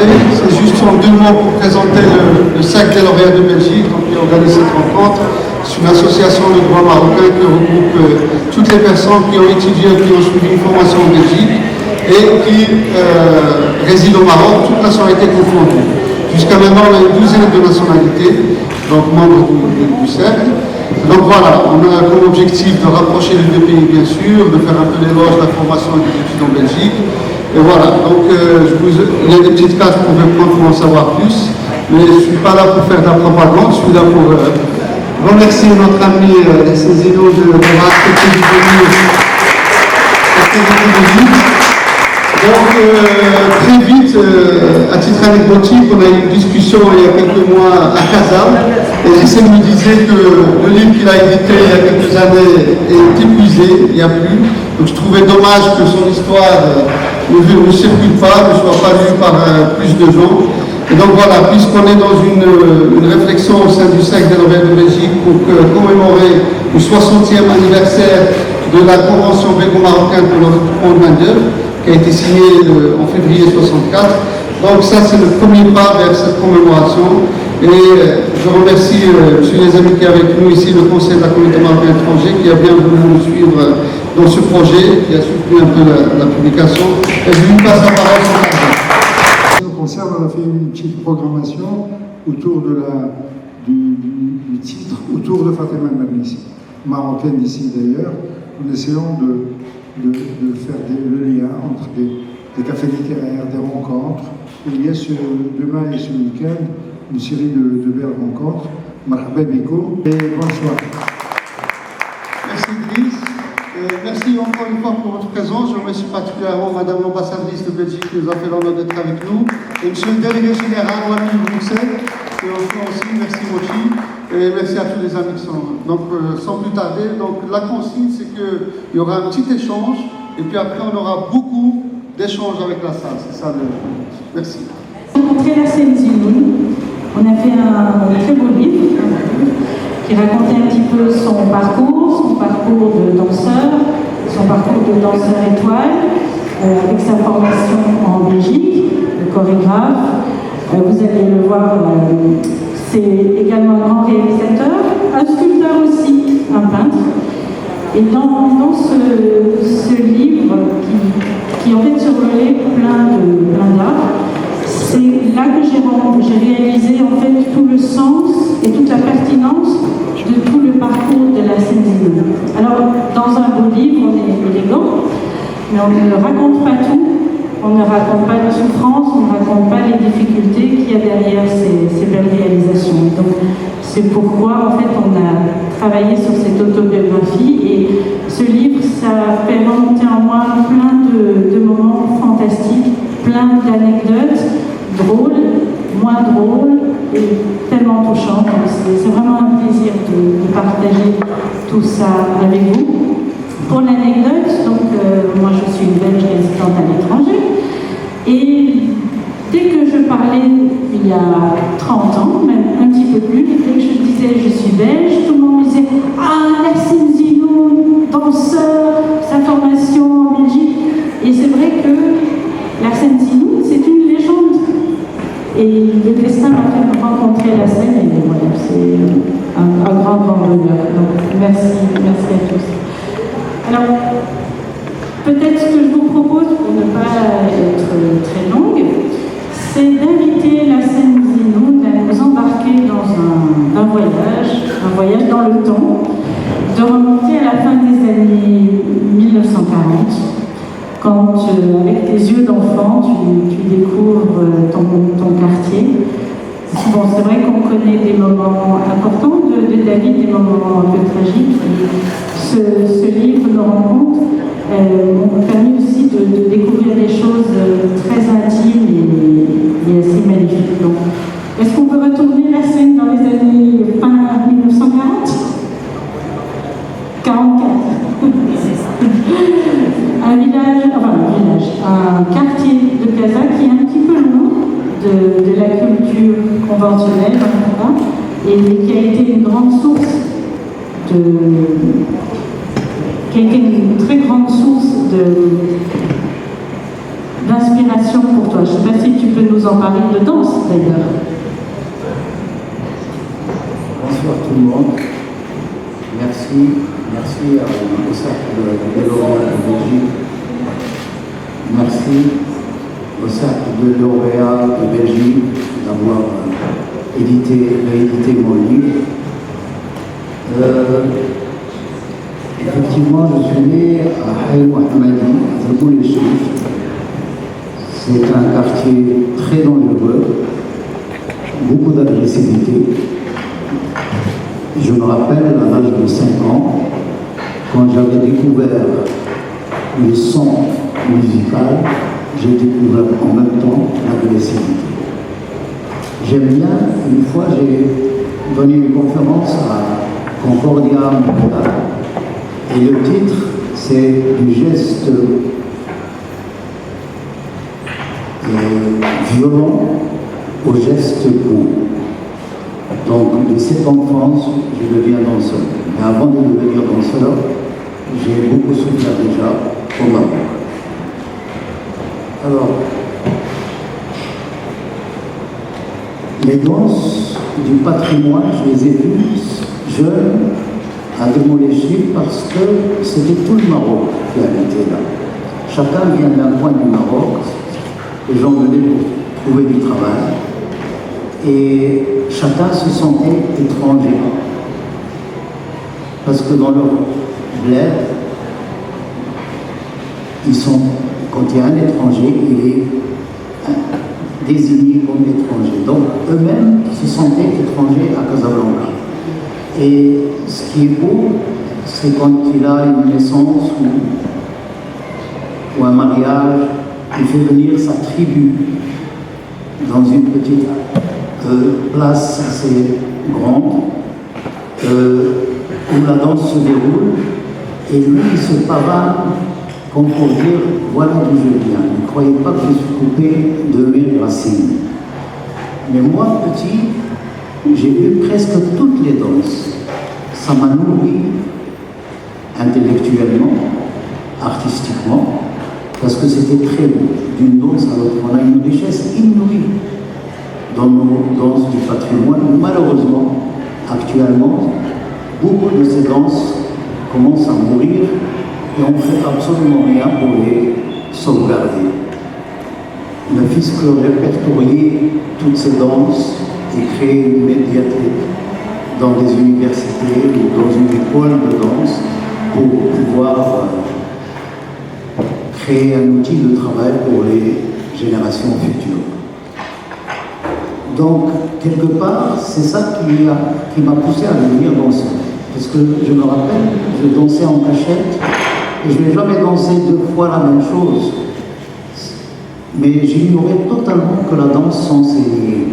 parler, c'est juste en 2 mots pour présenter le cercle des lauréats de Belgique, donc qui organise cette rencontre. C'est une association de droit marocain qui regroupe toutes les personnes qui ont étudié, qui ont suivi une formation en Belgique et qui résident au Maroc, toutes nationalités confondues. Jusqu'à maintenant, on a une 12aine de nationalités, donc membres du cercle. Donc voilà, on a comme objectif de rapprocher les 2 pays, bien sûr, de faire un peu l'éloge de la formation et des études en Belgique. Et voilà, donc il y a des petites cartes que vous pouvez prendre pour en savoir plus, mais je ne suis pas là pour faire de la propagande, je suis là pour remercier notre ami Cézino d'avoir accepté de venir. Donc très vite, à titre anecdotique, on a eu une discussion il y a quelques mois à Casa, et Rissem me disait que le livre qu'il a édité il y a quelques années est épuisé, il n'y a plus. Donc je trouvais dommage que son histoire ne circule pas, ne soit pas lue par plus de gens. Et donc voilà, puisqu'on est dans une réflexion au sein du cercle des lauréats de Belgique pour commémorer le 60e anniversaire de la Convention belgo-marocaine pour le recrutement de main-d'œuvre, qui a été signée en février 64. Donc ça, c'est le premier pas vers cette commémoration. Et je remercie M. les amis qui est avec nous ici, le Conseil de la communauté marocaine étrangère, qui a bien voulu nous suivre dans ce projet, qui a soutenu un peu la publication. Et je lui passe la parole sans tarder. Ce qui nous concerne, on a fait une petite programmation autour du titre, autour de Fatima Mernissi, marocaine d'ici d'ailleurs, en essayant de faire le lien entre des cafés littéraires, des rencontres. Et il y a demain et ce week-end une série de belles rencontres. Marhaba bikoum et bonsoir. Merci Idriss. Merci encore une fois pour votre présence. Je remercie particulièrement Madame l'ambassadrice de Belgique qui nous a fait l'honneur d'être avec nous. Et Monsieur le délégué général, Wami Bruxelles, et enfin aussi, merci Mochi. Et merci à tous les amis qui sont là. Donc, sans plus tarder, donc, la consigne, c'est qu'il y aura un petit échange, et puis après, on aura beaucoup d'échanges avec la salle. C'est ça le... Merci. Rencontrer la Zinoun. On a fait un très beau livre qui racontait un petit peu son parcours de danseur, son parcours de danseur étoile, avec sa formation en Belgique, de chorégraphe. Vous allez le voir, c'est également un grand réalisateur, un sculpteur aussi, un peintre. Et dans ce livre qui en fait survolait plein d'art, c'est là que j'ai réalisé en fait tout le sens et toute la pertinence de tout le parcours de la Zinoun. Alors, dans un beau livre, on est élégant, mais on ne raconte pas tout. On ne raconte pas les souffrances, on ne raconte pas les difficultés qu'il y a derrière ces belles réalisations. Et donc, c'est pourquoi, en fait, on a travaillé sur cette autobiographie. Et ce livre, ça fait remonter en moi plein de moments fantastiques, plein d'anecdotes, drôles, moins drôles, et tellement touchantes. C'est vraiment un plaisir de partager tout ça avec vous. Pour l'anecdote, donc moi je suis une Belge résidente à l'étranger, et dès que je parlais il y a 30 ans, même un petit peu plus, dès que je disais je suis belge, tout le monde me disait « Ah, la Zinoun, danseur, sa formation en Belgique ». Et c'est vrai que la Zinoun, c'est une légende. Et le destin m'a fait rencontrer la scène, et voilà, c'est un grand bonheur. Donc merci à tous. Alors, peut-être ce que je vous propose, pour ne pas être très longue, c'est d'inviter la Zinoun à nous embarquer dans un voyage dans le temps, de remonter à la fin des années 1940, quand, avec tes yeux d'enfant, tu découvres ton quartier. Bon, c'est vrai qu'on connaît des moments importants de ta vie, des moments un peu tragiques. Ce livre nous rencontre m'ont permis aussi de découvrir des choses très intimes et assez magnifiques. Donc, est-ce qu'on peut retourner la scène dans les années fin 1940 44. Un quartier de Casa qui est un petit peu loin de la culture conventionnelle, et qui a été une grande source très grande source d'inspiration pour toi. Je ne sais pas si tu peux nous en parler de danse d'ailleurs. Bonsoir tout le monde. Merci au Cercle de lauréats de Belgique. Merci au Cercle de lauréats de Belgique d'avoir réédité mon livre. Effectivement, je suis né à Haï Mohammadi, à Zabou-les-Chif. C'est un quartier très dangereux, beaucoup d'agressivité. Je me rappelle, à l'âge de 5 ans, quand j'avais découvert le son musical, j'ai découvert en même temps l'agressivité. J'aime bien, une fois j'ai donné une conférence à Concordia Montréal, et le titre c'est du geste violent au geste court. Donc de cette enfance, je deviens danseur. Mais avant de devenir danseur, j'ai beaucoup souffert déjà au Maroc. Alors, les danses du patrimoine, je les ai vues jeunes à Zabou-les-Chif parce que c'était tout le Maroc qui habitait là. Chacun vient d'un coin du Maroc, les gens venaient pour trouver du travail et chacun se sentait étranger. Parce que dans leur bled, quand il y a un étranger, il est désigné comme étranger. Donc eux-mêmes se sentaient étrangers à Casablanca. Et ce qui est beau, c'est quand il a une naissance ou un mariage, il fait venir sa tribu dans une petite place assez grande où la danse se déroule et lui il se pavane comme pour dire voilà d'où je viens. Ne croyez pas que je suis coupé de mes racines. Mais moi petit, j'ai vu presque toutes les danses. Ça m'a nourri intellectuellement, artistiquement, parce que c'était très beau. D'une danse à l'autre, on a une richesse inouïe dans nos danses du patrimoine. Malheureusement, actuellement, beaucoup de ces danses commencent à mourir et on ne fait absolument rien pour les sauvegarder. Ne fût-ce que répertorier toutes ces danses et créer une médiathèque dans des universités ou dans une école de danse pour pouvoir créer un outil de travail pour les générations futures. Donc, quelque part, c'est ça qui m'a poussé à devenir danseur. Parce que je me rappelle, je dansais en cachette et je n'ai jamais dansé 2 fois la même chose. Mais j'ignorais totalement que la danse s'enseignait.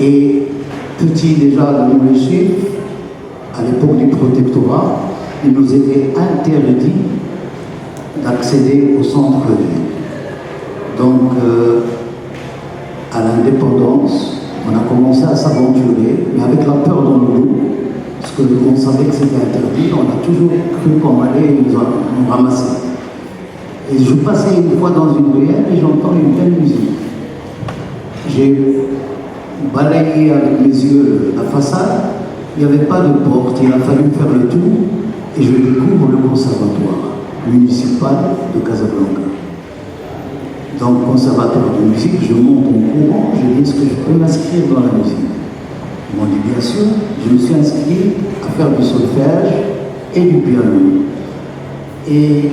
Et petit déjà à Zabou-les-Chif, à l'époque du protectorat, il nous était interdit d'accéder au centre-ville. Donc, à l'indépendance, on a commencé à s'aventurer, mais avec la peur dans le dos, parce qu'on savait que c'était interdit, on a toujours cru qu'on allait nous ramasser. Et je passais une fois dans une ruelle et j'entends une belle musique. J'ai balayé avec mes yeux la façade, il n'y avait pas de porte, il a fallu faire le tour et je découvre le conservatoire municipal de Casablanca. Donc, conservatoire de musique, je monte en courant, je dis est-ce que je peux m'inscrire dans la musique? Ils m'ont dit bien sûr, je me suis inscrit à faire du solfège et du piano. Et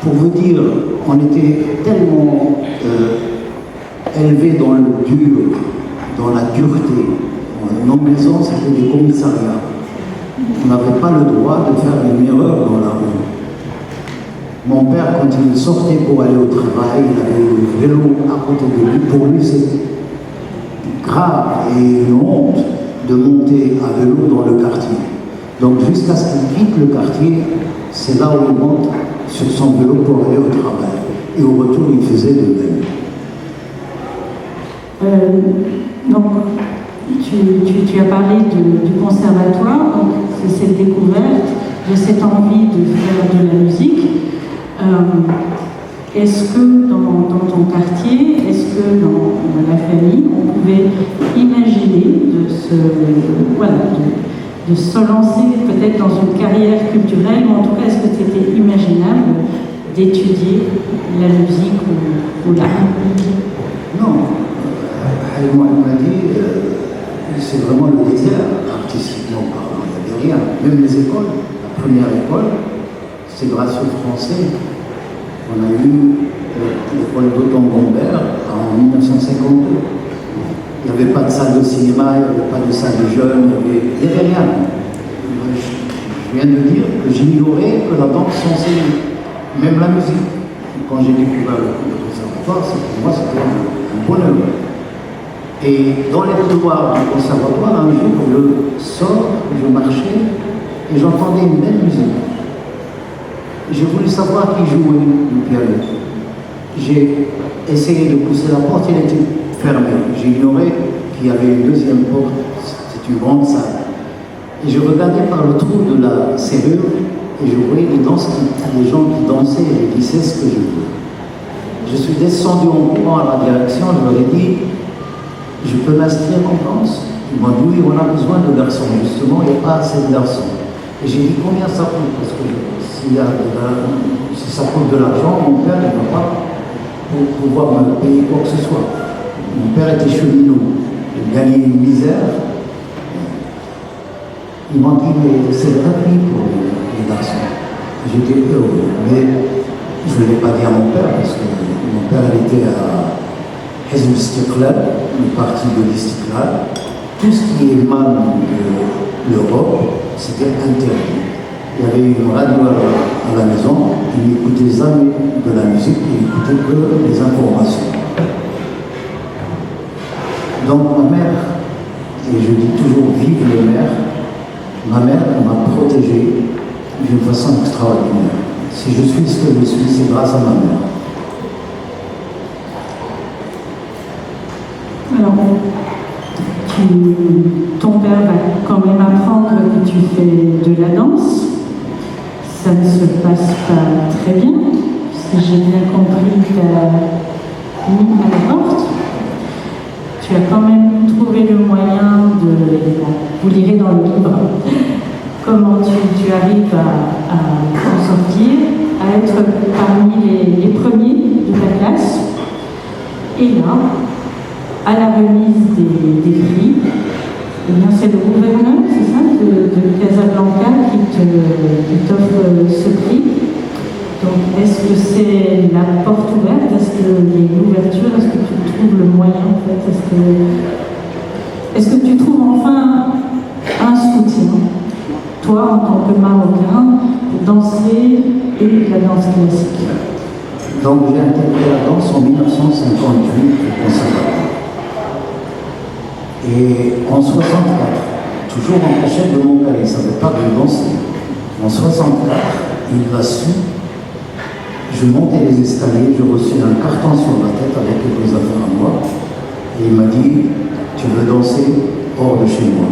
pour vous dire, on était tellement élevés dans le dur, dans la dureté. Nos maisons, c'était des commissariats. On n'avait pas le droit de faire une erreur dans la rue. Mon père, quand il sortait pour aller au travail, il avait le vélo à côté de lui. Pour lui, c'était grave et une honte de monter à vélo dans le quartier. Donc jusqu'à ce qu'il quitte le quartier, c'est là où il monte sur son vélo pour aller au travail. Et au retour, il faisait de même. Donc, tu as parlé du conservatoire, donc c'est cette découverte, de cette envie de faire de la musique. Est-ce que dans ton quartier, est-ce que dans la famille, on pouvait imaginer de se lancer peut-être dans une carrière culturelle, ou en tout cas, est-ce que c'était imaginable d'étudier la musique ou l'art? Non, moi elle m'a dit, c'est vraiment le désert, artistiquement parlant, il n'y avait rien. Même les écoles, la première école, c'est grâce aux Français. On a eu l'école d'Auton-Gombert en 1952. Il n'y avait pas de salle de cinéma, il n'y avait pas de salle de jeunes, il n'y avait rien. Je viens de dire que j'ignorais que la danse s'enseignait, même la musique. Quand j'ai découvert le conservatoire, pour moi c'était un bonheur. Et dans les couloirs du conservatoire, un jour, je sors, je marchais et j'entendais une belle musique. J'ai voulu savoir qui jouait du piano. J'ai essayé de pousser la porte, elle était fermée. J'ignorais qu'il y avait une deuxième porte, c'est une grande salle. Et je regardais par le trou de la serrure et je voyais les gens qui dansaient et qui disaient ce que je voulais. Je suis descendu en courant à la direction, je leur ai dit, je peux m'inscrire en danse? Ils m'ont dit, oui, on a besoin de garçons, justement, il n'y a pas assez de garçons. Et j'ai dit, combien ça coûte? Parce que si ça coûte de l'argent, mon père ne va pas pouvoir me payer quoi que ce soit. Mon père était cheminot, il gagnait une misère. Ils m'ont dit, mais c'est gratuit pour les garçons. J'étais heureux, mais je ne l'ai pas dit à mon père, parce que mon père était à Hizb Istiqlal, le parti de l'Istiqlal. Tout ce qui émane de l'Europe, c'était interdit. Il y avait une radio à la maison, il n'écoutait jamais de la musique, il n'écoutait que les informations. Donc ma mère, et je dis toujours vive les mères, ma mère m'a protégé d'une façon extraordinaire. Si je suis ce que je suis, c'est grâce à ma mère. Alors, ton père va quand même apprendre que tu fais de la danse. Ça ne se passe pas très bien, si j'ai bien compris, tu as mis à la porte. Tu as quand même trouvé le moyen de... Vous lirez dans le livre comment tu arrives à t'en sortir, à être parmi les premiers de ta classe. Et là, à la remise des prix, eh bien c'est le gouverneur, c'est ça, de Casablanca qui t'offre ce prix. Donc est-ce que c'est la porte ouverte? Est-ce qu'il y a une ouverture? Est-ce que tu trouves le moyen en fait? Est-ce que tu trouves enfin un soutien, toi en tant que Marocain, pour danser et la danse classique? Donc j'ai intégré la danse en 1958 au conservatoire. Et en 64, toujours en cachette de mon père, il ne savait pas que je dansais. En 64, il l'a su. Je montais les escaliers, je reçus un carton sur la tête avec quelques affaires à moi. Et il m'a dit, tu veux danser hors de chez moi.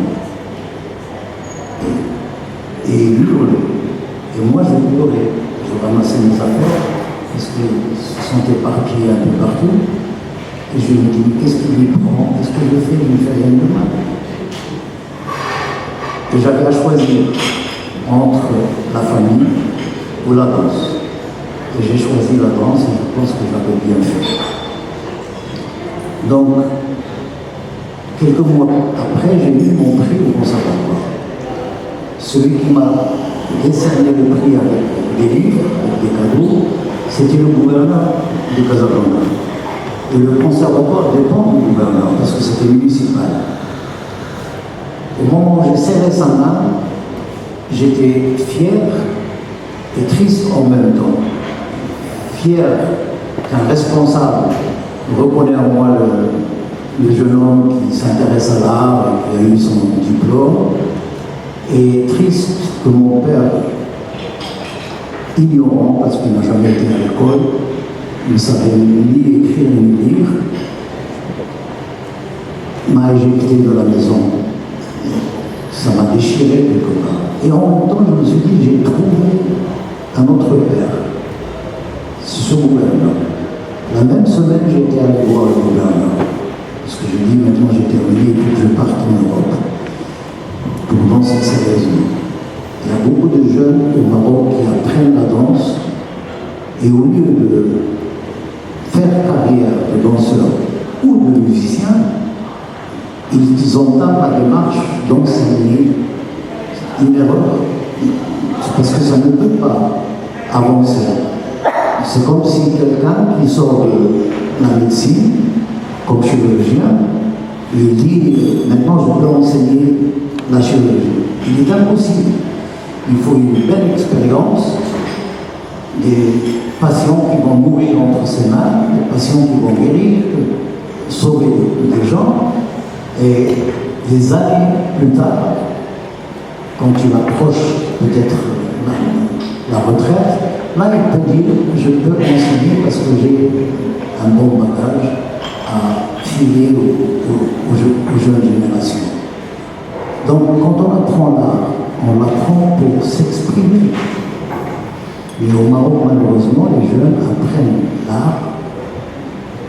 Et il hurlait. Et moi je pleurais. Je ramassais mes affaires, parce qu'ils se sont éparpillés un peu partout. Et je me dis, mais qu'est-ce qu'il lui prend? Qu'est-ce que je fais? Il ne fait rien de mal. Et j'avais à choisir entre la famille ou la danse. Et j'ai choisi la danse et je pense que j'avais bien fait. Donc, quelques mois après, j'ai eu mon prix au conservatoire. Celui qui m'a décerné le prix avec des livres, avec des cadeaux, c'était le gouverneur de Casablanca. Et le conservatoire dépend du gouverneur, parce que c'était municipal. Au moment où j'ai serré sa main, j'étais fier et triste en même temps. Fier qu'un responsable reconnaît en moi le jeune homme qui s'intéresse à l'art et qui a eu son diplôme, et triste que mon père, ignorant parce qu'il n'a jamais été à l'école, il ne savait ni écrire ni lire, m'a éjecté de la maison. Ça m'a déchiré quelque part. Et en même temps, je me suis dit, j'ai trouvé un autre père. Ce ce gouverneur. La même semaine, j'étais allé voir le gouverneur. Parce que je dis maintenant j'ai terminé et puis je parte en Europe pour danser sérieusement. Il y a beaucoup de jeunes au Maroc qui apprennent la danse et au lieu de faire carrière de danseur ou de musicien, ils entament la démarche d'enseigner. Une erreur, parce que ça ne peut pas avancer. C'est comme si quelqu'un qui sort de la médecine, comme chirurgien, il dit maintenant je peux enseigner la chirurgie. Il est impossible. Il faut une belle expérience, des patients qui vont mourir entre ses mains, des patients qui vont guérir, sauver des gens, et des années plus tard, quand il approche peut-être la retraite, là il peut dire je peux enseigner parce que j'ai un bon bagage à filer aux jeunes générations. Donc quand on apprend l'art, on l'apprend pour s'exprimer. Et au Maroc, malheureusement, les jeunes apprennent l'art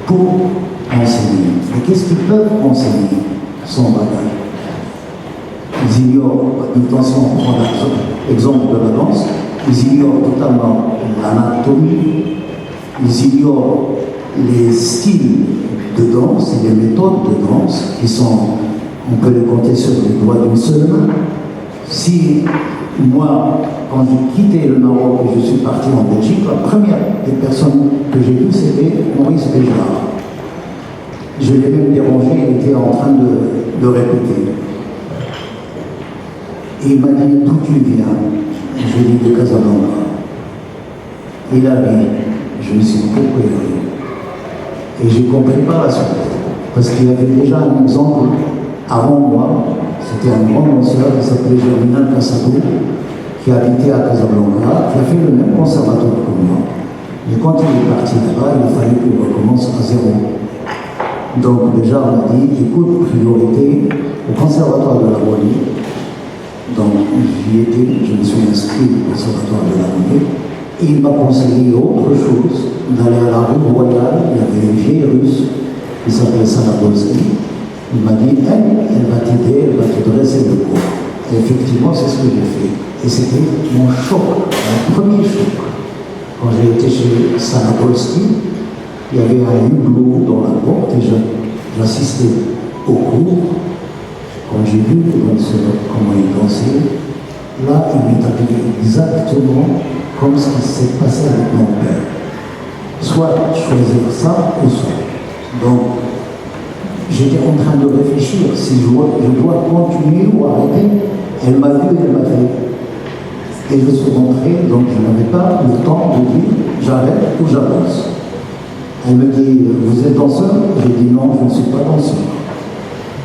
pour enseigner. Et qu'est-ce qu'ils peuvent enseigner sans bagage? Ils ignorent, si on prend l'exemple de la danse, ils ignorent totalement l'anatomie, ils ignorent les styles de danse et les méthodes de danse qui sont, on peut les compter sur les doigts d'une seule main. Si moi, quand j'ai quitté le Maroc et je suis parti en Belgique, la première des personnes que j'ai vues, c'était Maurice Béjart. Je l'ai même dérangé, il était en train de répéter. Et il m'a dit d'où tu viens? Je lui ai dit de Casablanca. Il a ri, je me suis beaucoup élevé. Et j'ai compris par la suite, parce qu'il y avait déjà un exemple avant moi, c'était un grand danseur qui s'appelait Germinal Cassado, qui habitait à Casablanca, qui a fait le même conservatoire que moi. Mais quand il est parti là-bas, il a fallu qu'il recommence à zéro. Donc déjà on m'a dit, écoute, priorité au conservatoire de la Wallis. Donc j'y étais, je me suis inscrit au conservatoire de la Wallis. Et il m'a conseillé autre chose, d'aller à la rue Royale. Il y avait une vieille russe qui s'appelait Salabolski. Il m'a dit, elle va t'aider, elle va te dresser le corps. Et effectivement, c'est ce que j'ai fait. Et c'était mon choc, mon premier choc. Quand j'ai été chez Salabolski, il y avait un hublot dans la porte et j'assistais au cours. Quand j'ai vu le danseur, comment il dansait, là, il m'est arrivé exactement comme ce qui s'est passé avec mon père. Soit choisir ça ou ça. Donc, j'étais en train de réfléchir si je dois continuer ou arrêter. Elle m'a vu, elle m'a fait. Et je suis rentré, donc je n'avais pas le temps de dire j'arrête ou j'avance. Elle me dit, vous êtes danseur? J'ai dit non, je ne suis pas danseur.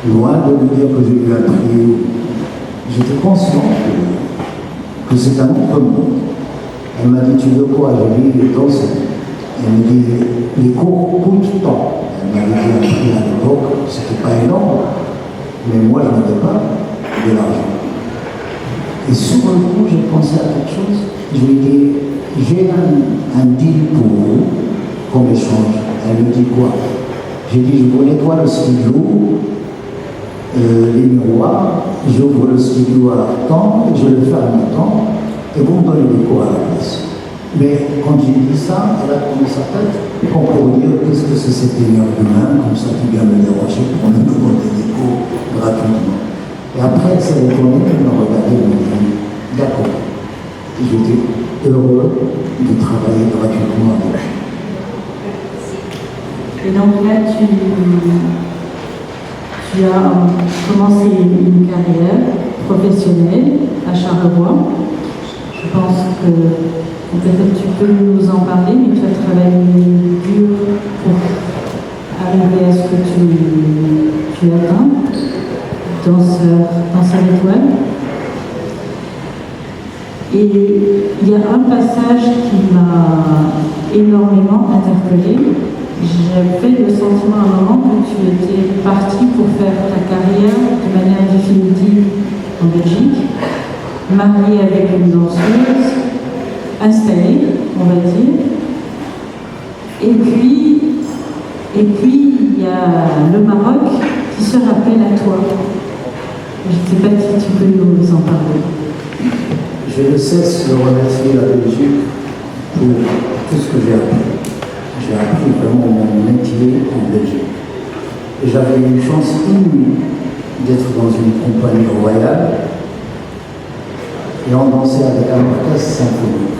Loin de me dire que j'ai eu un prix, j'étais conscient que c'est un autre monde. Elle m'a dit, tu veux quoi? J'ai dit, danser. Elle me dit, les cours coûtent tant. Elle m'avait dit un prix à l'époque, c'était pas énorme, mais moi je n'avais pas de l'argent. Et sur le coup, j'ai pensé à quelque chose. Je lui ai dit, j'ai un deal pour vous, comme échange. Elle me dit quoi? J'ai dit, je vous nettoie le studio, les miroirs, j'ouvre le studio à temps, je le ferme à temps, et vous me donnez des cours à la place. Mais quand j'ai dit ça, elle a tourné sa tête pour dire qu'est-ce que c'est cet énergie humain, comme ça qui vient me déranger pour me demander des cours gratuitement. Et après, elle s'est retournée, elle m'a regardé et m'a dit d'accord. J'étais heureux de travailler gratuitement avec elle. Et donc là, tu as commencé une carrière professionnelle à Charleroi. Je pense que peut-être tu peux nous en parler, mais tu as travaillé dur pour arriver à ce que tu atteins, danseur étoile. Et il y a un passage qui m'a énormément interpellée. J'avais le sentiment à un moment que tu étais parti pour faire ta carrière de manière définitive en Belgique, marié avec une danseuse, installée, on va dire. Et puis, il y a le Maroc qui se rappelle à toi. Je ne sais pas si tu peux nous en parler. Je ne cesse de remercier la Belgique pour tout ce que j'ai appris. J'ai appris vraiment mon métier en Belgique. Et j'avais une chance inouïe d'être dans une compagnie royale et on dansait avec un orchestre symphonique.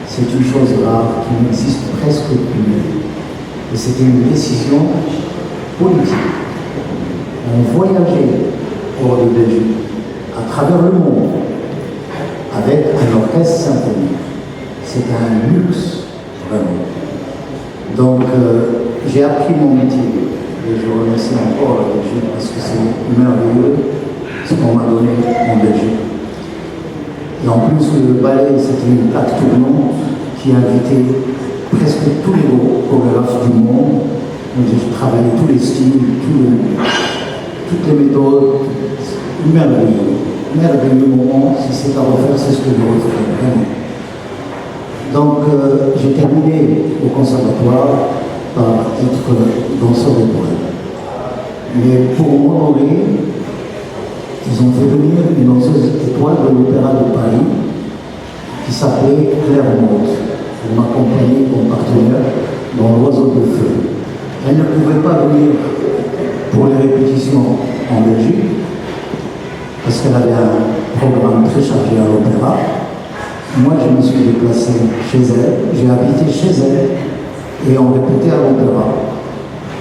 C'est une chose rare qui n'existe presque plus. Et c'était une décision politique. On voyageait hors de Belgique, à travers le monde, avec un orchestre symphonique. C'était un luxe, vraiment. Donc, j'ai appris mon métier. Et je remercie encore la Belgique parce que c'est merveilleux ce qu'on m'a donné en Belgique. Et en plus, le ballet, c'était une plaque tournante qui invitait presque tous les chorégraphes du monde. Donc, j'ai travaillé tous les styles, toutes les méthodes. Merveilleux. Merveilleux moment. Si c'est à refaire, c'est ce que je referai vraiment. Donc, j'ai terminé au conservatoire par être danseur d'étoile. Mais pour m'honorer, ils ont fait venir une danseuse étoile de l'Opéra de Paris qui s'appelait Claire Motte pour m'accompagner comme partenaire dans l'Oiseau de Feu. Elle ne pouvait pas venir pour les répétitions en Belgique parce qu'elle avait un programme très chargé à l'Opéra. Moi, je me suis déplacé chez elle, j'ai habité chez elle et on répétait à l'Opéra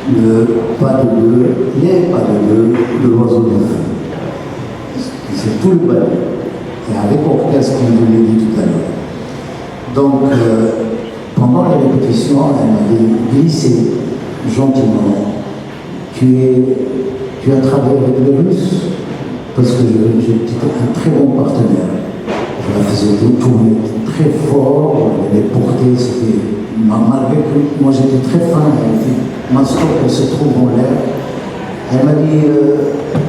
le pas de deux, les pas de deux de l'Oiseau de Feu. C'est tout le ballet. Et avec orchestre, comme je l'ai dit tout à l'heure. Donc, pendant les répétitions, elle m'avait glissé gentiment. Tu as travaillé avec les Russes parce que j'étais un très bon partenaire. Je la faisais tourner très fort, elle les portait, c'était malgré que moi j'étais très fin, ma stop elle se trouve en l'air. Elle m'a dit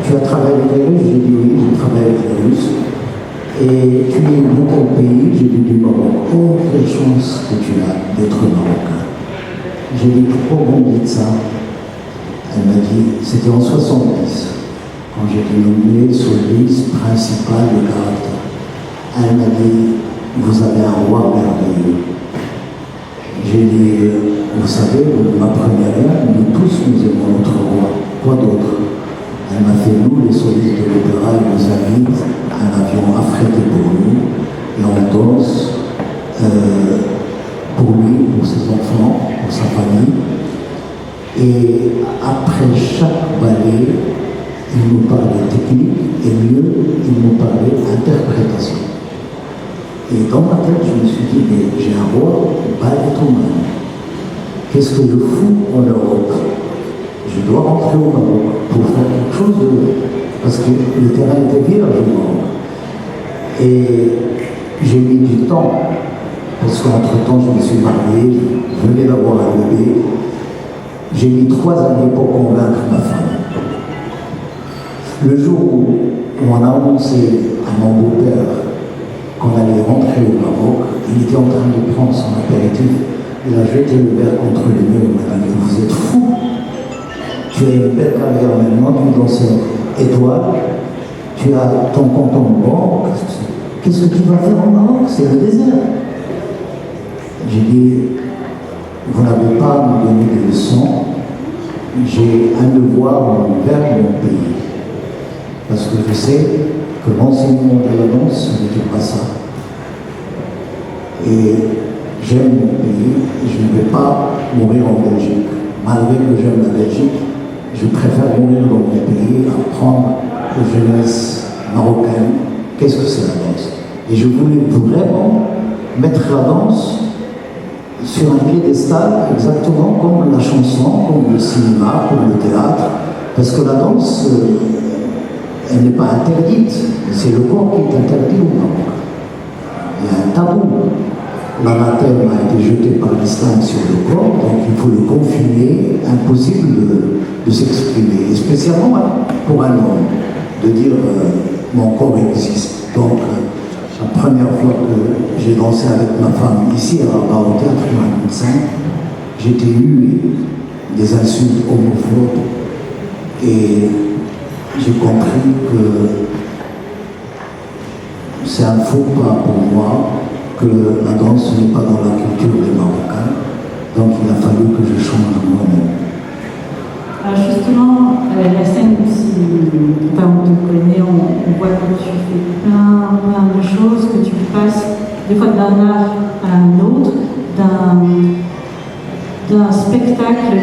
tu as travaillé avec les Russes? J'ai dit oui, j'ai travaillé avec les Russes. Et tu es de quel pays? J'ai dit du Maroc. Oh, quelle chance que tu as d'être marocain. J'ai dit pourquoi vous me dites ça? Elle m'a dit c'était en 70, quand j'ai été nommé soliste principal de caractère. Elle m'a dit, vous avez un roi merveilleux. J'ai dit, vous savez, vous m'apprenez rien, nous tous nous aimons notre roi. Quoi d'autre? Elle m'a fait, nous, les solistes de l'opéra, ils nous invitent à un avion affrété pour nous, et on danse pour lui, pour ses enfants, pour sa famille. Et après chaque ballet, il nous parlait technique, et mieux, il nous parlait interprétation. Et dans ma tête, je me suis dit, mais j'ai un roi ballettoman. Qu'est-ce que je fous en Europe? Je dois rentrer au Maroc pour faire quelque chose de... Parce que le terrain était vierge au Maroc. Et j'ai mis du temps, parce qu'entre-temps, je me suis marié, je venais d'avoir un bébé. J'ai mis 3 années pour convaincre ma femme. Le jour où on a annoncé à mon beau-père qu'on allait rentrer au Maroc, il était en train de prendre son apéritif, il a jeté le verre contre le mur, il m'a dit, vous êtes fous, tu as une belle carrière maintenant, tu es danseur étoile, tu as ton compte en banque, qu'est-ce que tu vas faire au Maroc? C'est le désert. J'ai dit, vous n'avez pas à me donner des leçons, j'ai un devoir envers mon pays, parce que je sais que l'enseignement de la danse, ce n'était pas ça. Et j'aime mon pays, et je ne vais pas mourir en Belgique. Malgré que j'aime la Belgique, je préfère mourir dans mon pays, apprendre aux jeunesses marocaines qu'est-ce que c'est la danse. Et je voulais vraiment mettre la danse sur un piédestal, exactement comme la chanson, comme le cinéma, comme le théâtre, parce que la danse, elle n'est pas interdite, c'est le corps qui est interdit au Maroc. Il y a un tabou. L'anathème a été jeté par l'islam sur le corps, donc il faut le confiner, impossible de s'exprimer, et spécialement pour un homme, de dire mon corps existe. Donc, la première fois que j'ai dansé avec ma femme ici à Rabat au théâtre 1995, j'étais hué des insultes homophobes et j'ai compris que c'est un faux pas pour moi, que la danse n'est pas dans la culture des Marocains, donc il a fallu que je change moi-même. Alors justement, la scène, on te connaît, on voit que tu fais plein de choses, que tu passes des fois d'un art à un autre, d'un spectacle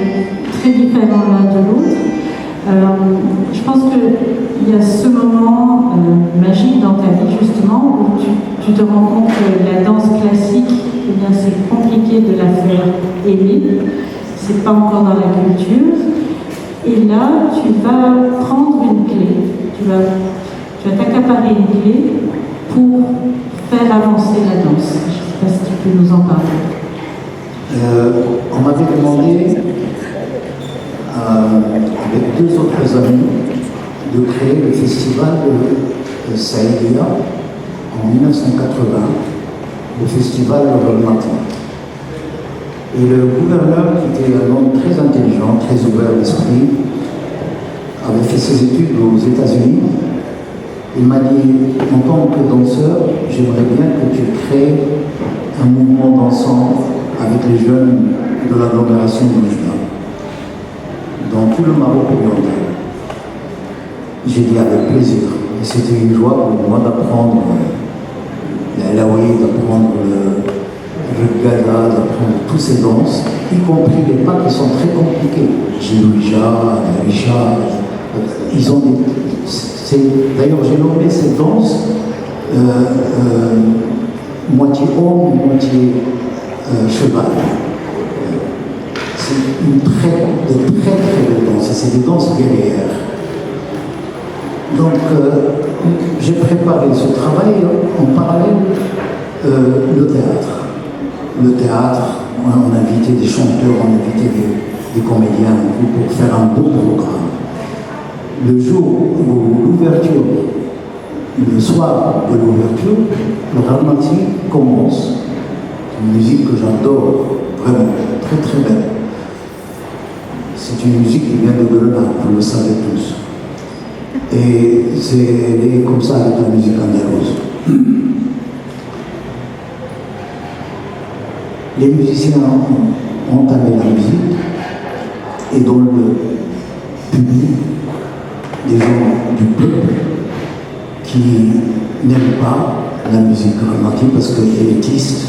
très différent l'un de l'autre. Je pense qu'il y a ce moment magique dans ta vie justement où tu te rends compte que la danse classique, eh bien, c'est compliqué de la faire aimer, c'est pas encore dans la culture. Et là, tu vas prendre une clé, tu vas t'accaparer une clé pour faire avancer la danse. Je ne sais pas si tu peux nous en parler. On m'avait demandé, avec deux autres amis, de créer le festival de Saïdia en 1980, le festival Romantique. Et le gouverneur, qui était un homme très intelligent, très ouvert d'esprit, avait fait ses études aux États-Unis. Il m'a dit, en tant que danseur, j'aimerais bien que tu crées un mouvement dansant avec les jeunes de l'agglomération de Oujda, dans tout le Maroc oriental. J'ai dit avec plaisir. Et c'était une joie pour moi d'apprendre l'alaoui, d'apprendre le gada, d'apprendre toutes ces danses, y compris les pas qui sont très compliqués. Jilouija, Risha, ils ont des... D'ailleurs, j'ai nommé ces danses moitié homme, moitié cheval. C'est de très belles danses, c'est des danses guerrières. Donc, j'ai préparé ce travail en parallèle le théâtre. Le théâtre, on invitait des chanteurs, on invitait des comédiens pour faire un beau programme. Le jour où l'ouverture, le soir de l'ouverture, le Ralmati commence. Une musique que j'adore, vraiment, très belle. C'est une musique qui vient de Grenade, vous le savez tous. Et elle est comme ça avec la musique andalouse. Les musiciens ont entamé la musique et dans le public, des gens du peuple qui n'aiment pas la musique romantique parce qu'elle est triste,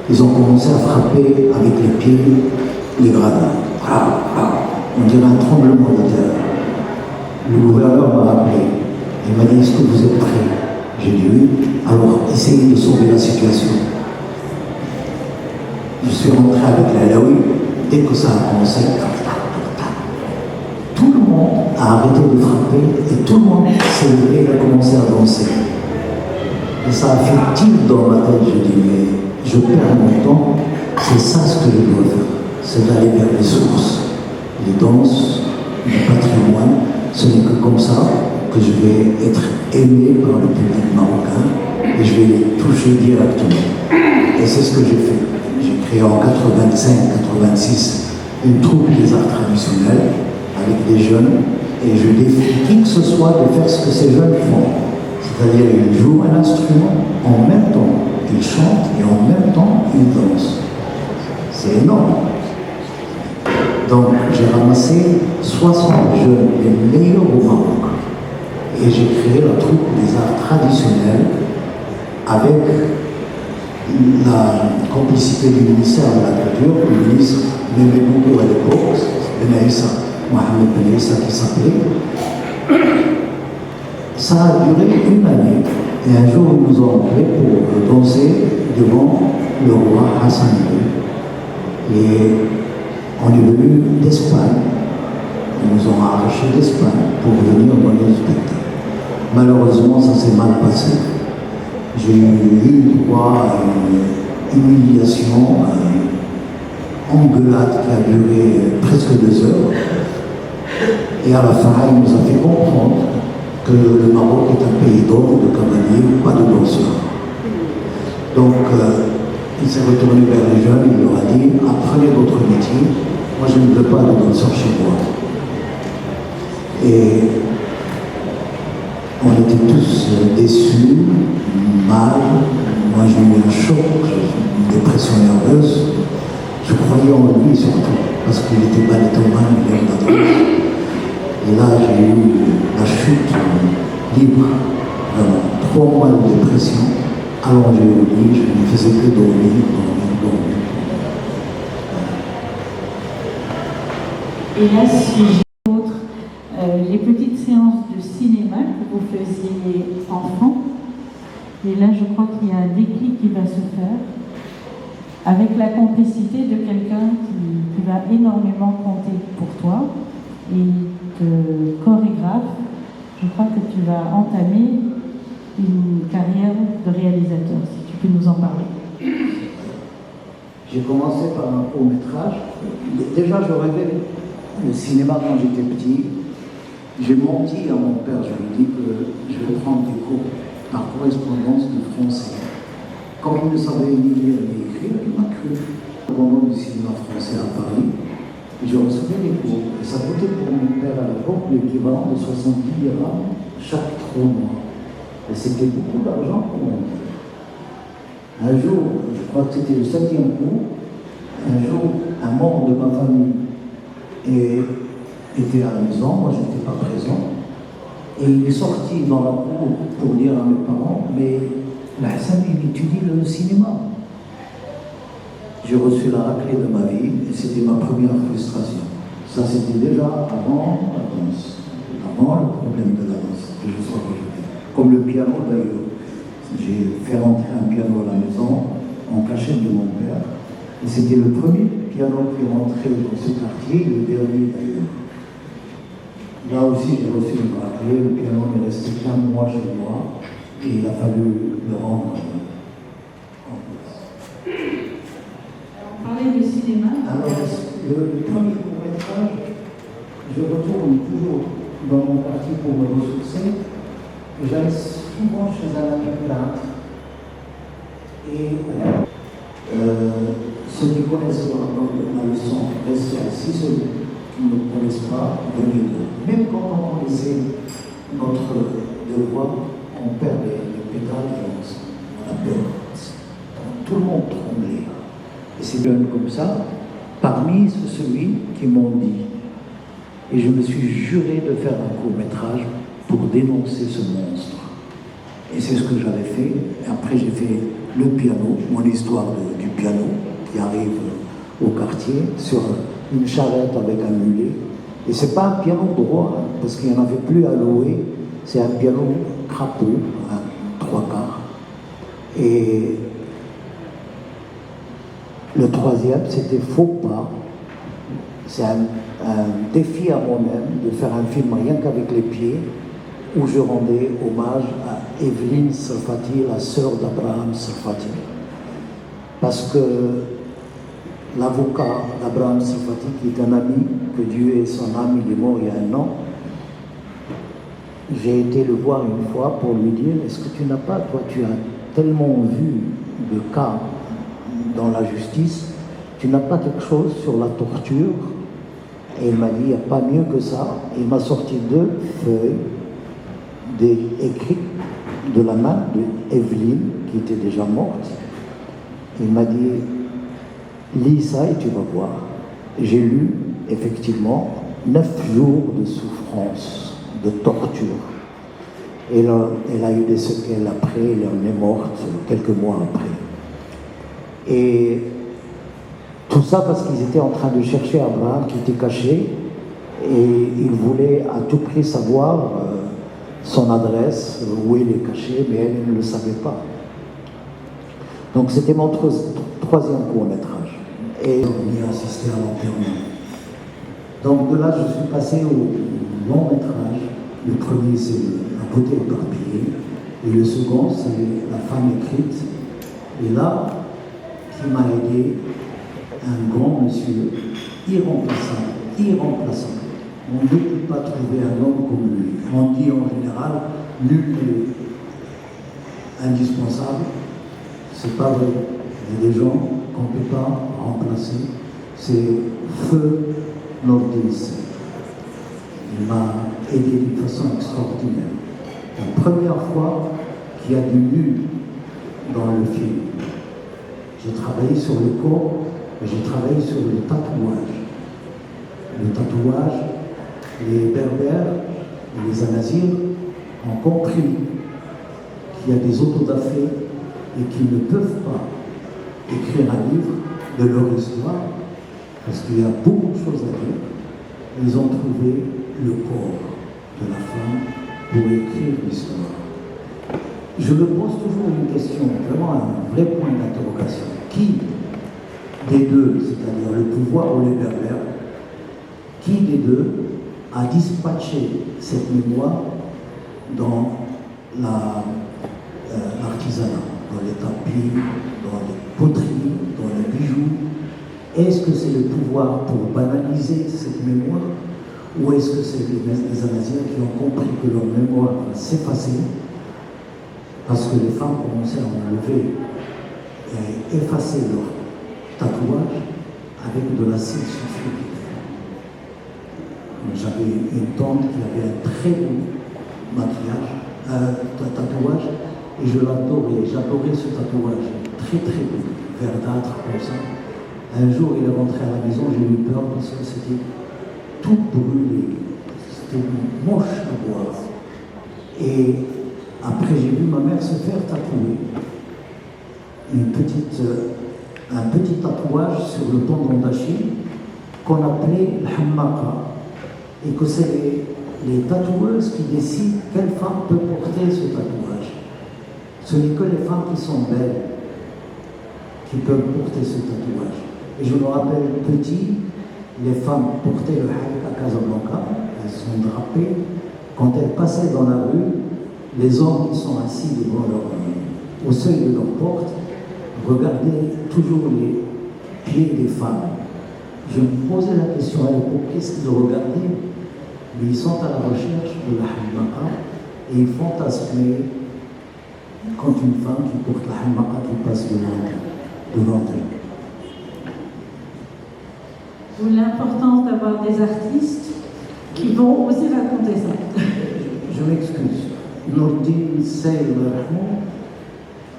ils ont commencé à frapper avec les pieds les gradins. On dirait un tremblement de terre. Le gouverneur m'a appelé. Il m'a dit, est-ce que vous êtes prêts? J'ai dit oui. Alors, essayez de sauver la situation. Je suis rentré avec la Laoui. Dès que ça a commencé, tout le monde a arrêté de frapper et tout le monde s'est levé et a commencé à danser. Et ça a fait tilt dans ma tête. Je dis, mais je perds mon temps, c'est ça ce que je dois faire. C'est d'aller vers les sources, les danses, le patrimoine. Ce n'est que comme ça que je vais être aimé par le public marocain et je vais les toucher directement. Et c'est ce que j'ai fait. J'ai créé en 85-86 une troupe des arts traditionnels avec des jeunes et je défie qui que ce soit de faire ce que ces jeunes font. C'est-à-dire ils jouent un instrument en même temps, ils chantent et en même temps ils dansent. C'est énorme. Donc j'ai ramassé 60 jeunes, les meilleurs au Maroc. Et j'ai créé la troupe des arts traditionnels avec la complicité du ministère de la Culture, le ministre m'aimait beaucoup à l'époque, Mohamed Ben Issa qui s'appelait. Ça a duré une année. Et un jour, ils nous ont appelés pour danser devant le roi Hassan II. Et on est venu d'Espagne. Ils nous ont arraché d'Espagne pour venir voir le spectacle. Malheureusement, ça s'est mal passé. J'ai eu droit à une humiliation, une engueulade qui a duré presque 2 heures. Et à la fin, il nous a fait comprendre que le Maroc est un pays d'hommes, de cavaliers, pas de danseurs. Donc, il s'est retourné vers les jeunes, il leur a dit, apprenez votre métier. pas de danseurs chez moi. Et on était tous déçus, mal. Moi j'ai eu un choc, une dépression nerveuse. Je croyais en lui surtout, parce qu'il était ballétomane, il aimait la danse. Et là j'ai eu la chute libre, vraiment, 3 mois de dépression. Allongé au lit, je ne faisais que dormir. Et là, si j'ai autre, les petites séances de cinéma que vous faisiez enfant, et là je crois qu'il y a un déclic qui va se faire avec la complicité de quelqu'un qui va énormément compter pour toi et de chorégraphe. Je crois que tu vas entamer une carrière de réalisateur, si tu peux nous en parler. J'ai commencé par un court-métrage. Déjà, je rêvais le cinéma quand j'étais petit. J'ai menti à mon père, je lui ai dit que je vais prendre des cours par correspondance de français. Comme il ne savait ni lire ni écrire, il m'a cru. Au moment du cinéma français à Paris, je recevais des cours. Et ça coûtait pour mon père à l'époque l'équivalent de 70 dirhams chaque 3 mois. Et c'était beaucoup d'argent pour mon père. Un jour, je crois que c'était le 7e cours, un jour, un membre de ma famille était à la maison, moi je n'étais pas présent, et il est sorti dans la cour pour dire à mes parents, mais Hassan il étudie le cinéma. J'ai reçu la raclée de ma vie, et c'était ma première frustration. Ça c'était déjà avant la danse, avant le problème de la danse, que je sois aujourd'hui. Comme le piano d'ailleurs. J'ai fait rentrer un piano à la maison, en cachette de mon père. Et c'était le premier piano qui est rentré dans ce quartier, le dernier d'ailleurs. Là aussi, j'ai reçu une raclée, le piano est resté qu'un mois chez moi, et il a fallu le rendre en place. On parlait de cinéma. Alors, le premier court-métrage, je retourne toujours dans mon quartier pour me ressourcer. J'allais souvent chez un ami peintre. Et ceux qui connaissent la leçon restaient assis, ceux qui ne connaissent pas venaient d'eux. Même quand on connaissait notre devoir, on perd les pédales et on a peur. Tout le monde tremblait. Et c'est bien comme ça, parmi celui qui m'ont dit. Et je me suis juré de faire un court-métrage pour dénoncer ce monstre. Et c'est ce que j'avais fait. Et après, j'ai fait le piano, mon histoire du piano, qui arrive au quartier sur une charrette avec un mulet. Et c'est pas un piano droit, hein, parce qu'il n'y en avait plus à louer. C'est un piano crapaud, un 3/4. Et le 3e, c'était Faux pas. C'est un défi à moi-même de faire un film rien qu'avec les pieds, où je rendais hommage à Evelyne Sarfati, la sœur d'Abraham Sarfati. Parce que l'avocat d'Abraham Sarfati, qui est un ami, que Dieu ait son âme, il est mort il y a 1 an, j'ai été le voir une fois pour lui dire, est-ce que tu n'as pas, toi tu as tellement vu de cas dans la justice, tu n'as pas quelque chose sur la torture? Et il m'a dit, il n'y a pas mieux que ça. Et il m'a sorti 2 feuilles écrites de la main de Evelyne, qui était déjà morte. Il m'a dit, lis ça et tu vas voir. J'ai lu, effectivement, 9 jours de souffrance, de torture. Et là, elle a eu des séquelles après, elle en est morte quelques mois après. Et tout ça parce qu'ils étaient en train de chercher Abraham qui était caché et ils voulaient à tout prix savoir son adresse, où il est caché, mais elle ne le savait pas. Donc c'était mon 3e court-métrage. Et on y a assisté à l'enterrement. Donc de là, je suis passé au long-métrage. Le premier, c'est La beauté éparpillée. Et le second, c'est La femme écrite. Et là, qui m'a aidé, un grand monsieur, irremplaçable. On ne peut pas trouver un homme comme lui. On dit en général, nul n'est indispensable. C'est pas vrai. Il y a des gens qu'on ne peut pas remplacer. C'est feu Nordis. Il m'a aidé d'une façon extraordinaire. La première fois qu'il y a du nu dans le film, j'ai travaillé sur le corps, mais j'ai travaillé sur le tatouage. Le tatouage, les berbères et les anazirs ont compris qu'il y a des autodafés et qu'ils ne peuvent pas écrire un livre de leur histoire parce qu'il y a beaucoup de choses à dire. Ils ont trouvé le corps de la femme pour écrire l'histoire. Je me pose toujours une question, vraiment un vrai point d'interrogation. Qui des deux, c'est-à-dire le pouvoir ou les berbères, qui des deux a dispatché cette mémoire dans l'artisanat, dans les tapis, dans les poteries, dans les bijoux? Est-ce que c'est le pouvoir pour banaliser cette mémoire ou est-ce que c'est les Amaziens qui ont compris que leur mémoire va s'effacer parce que les femmes commençaient à enlever et effacer leur tatouage avec de l'acide sulfurique? J'avais une tante qui avait un très beau tatouage, et je l'adorais, j'adorais ce tatouage, très très beau, verdâtre comme ça. Un jour, il est rentré à la maison, j'ai eu peur parce que c'était tout brûlé, c'était moche à voir. Et après, j'ai vu ma mère se faire tatouer un petit tatouage sur le tendon d'Achille qu'on appelait l'hammaqa, et que c'est les tatoueuses qui décident quelle femme peut porter ce tatouage. Ce n'est que les femmes qui sont belles qui peuvent porter ce tatouage. Et je me rappelle petit, les femmes portaient le hajj à Casablanca, elles sont drapées. Quand elles passaient dans la rue, les hommes qui sont assis devant au seuil de leur porte regardaient toujours les pieds des femmes. Je me posais la question à l'époque, qu'est-ce qu'ils regardaient? Mais ils sont à la recherche de la hammaqa et ils fantasment quand une femme qui porte la hammaqa qui passe devant eux. D'où l'importance d'avoir des artistes qui vont aussi raconter ça. Je m'excuse. Nordin Seyl,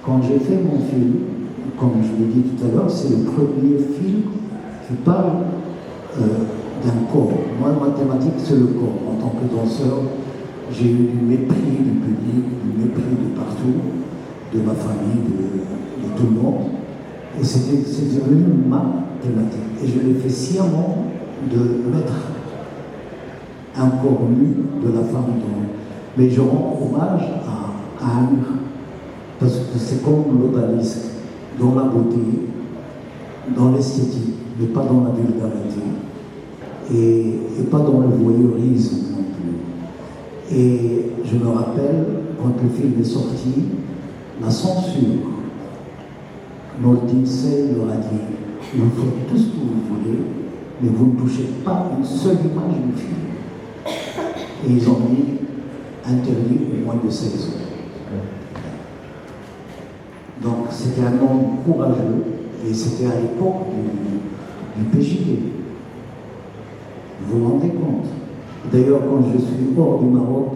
quand j'ai fait mon film, comme je l'ai dit tout à l'heure, c'est le premier film qui parle d'un corps. Moi, ma thématique, c'est le corps. En tant que danseur, j'ai eu du mépris du public, du mépris de partout, de ma famille, de tout le monde. Et c'est devenu ma thématique. Et je l'ai fait sciemment de mettre un corps nu de la femme dans. Mais je rends hommage à Amir, parce que c'est comme l'odalisque, dans la beauté, dans l'esthétique, mais pas dans la vulgarité, et pas dans le voyeurisme non plus. Et je me rappelle, quand le film est sorti, la censure, Nordin Seyl leur a dit, vous faites tout ce que vous voulez, mais vous ne touchez pas une seule image du film. Et ils ont dit, interdit au moins de 16 ans. Donc c'était un homme courageux, et c'était à l'époque du PJD. Vous vous rendez compte? D'ailleurs, quand je suis hors du Maroc,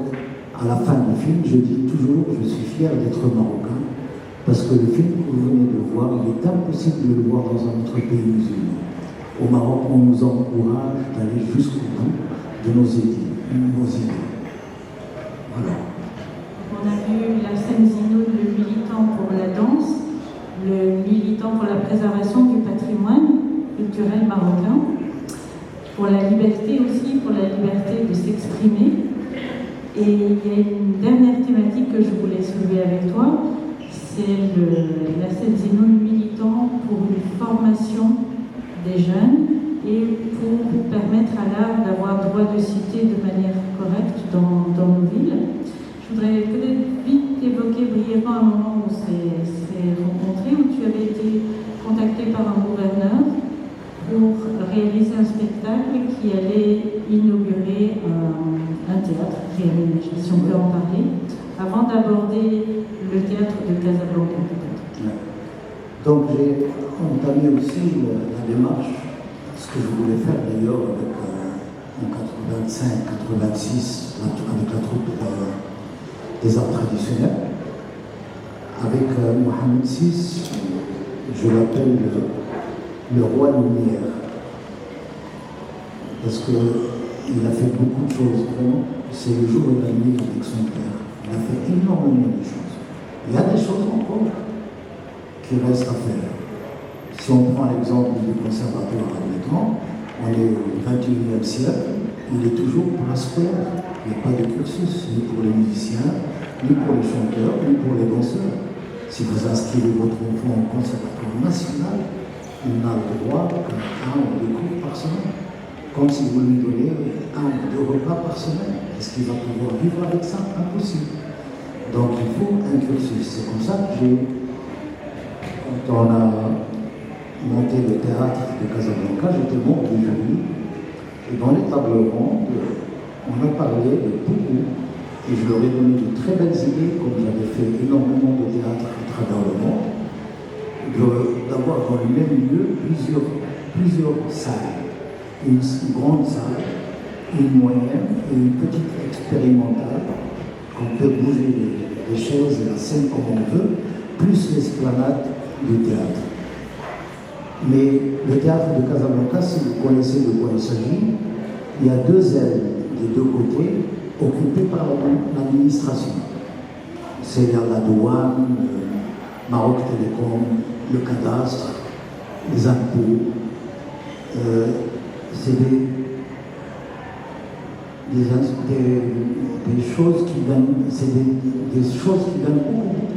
à la fin du film, je dis toujours que je suis fier d'être marocain, parce que le film que vous venez de voir, il est impossible de le voir dans un autre pays musulman. Au Maroc, on nous encourage d'aller jusqu'au bout de nos idées. Voilà. On a vu Lassem Zinoun, le militant pour la danse, le militant pour la préservation du patrimoine culturel marocain, pour la liberté aussi, pour la liberté de s'exprimer. Et il y a une dernière thématique que je voulais soulever avec toi, c'est Lassem Zinoun, militant pour une formation des jeunes et pour permettre à l'art d'avoir droit de cité de manière correcte dans nos villes. Je voudrais peut-être vite évoquer brièvement un moment où c'est rencontré, où tu avais été contacté par un gouverneur pour réaliser un spectacle qui allait inaugurer un théâtre réaménagé, si on peut en parler, avant d'aborder le théâtre de Casablanca peut-être. Donc j'ai entamé aussi la démarche, ce ce que je voulais faire d'ailleurs en 85-86 avec la troupe des arts traditionnels. Avec Mohamed VI, je l'appelle le roi lumière. Parce qu'il a fait beaucoup de choses, vraiment. C'est le jour et la nuit avec son père. Il a fait énormément de choses. Il y a des choses encore qui restent à faire. Si on prend l'exemple du conservatoire admettant, on est au XXIe siècle, il est toujours prospère. Il n'y a pas de cursus, ni pour les musiciens, ni pour les chanteurs, ni pour les danseurs. Si vous inscrivez votre enfant au conservatoire national, il n'a le droit qu'à 1 ou 2 cours par semaine. Comme si vous lui donnez 1 ou 2 repas par semaine. Est-ce qu'il va pouvoir vivre avec ça? Impossible. Donc il faut un cursus. C'est comme ça que quand on a monté le théâtre de Casablanca, j'étais membre du jury. Et dans les tables rondes, on a parlé de beaucoup. Et je leur ai donné de très belles idées, comme j'avais fait énormément de théâtre à travers le monde, d'avoir dans le même lieu plusieurs salles. Une grande salle, une moyenne et une petite expérimentale, qu'on peut bouger les chaises et la scène comme on veut, plus l'esplanade du théâtre. Mais le théâtre de Casablanca, si vous connaissez de quoi il s'agit, il y a 2 ailes des 2 côtés, occupées par l'administration. C'est la douane, Maroc Télécom, le cadastre, les impôts. C'est des choses qui donnent,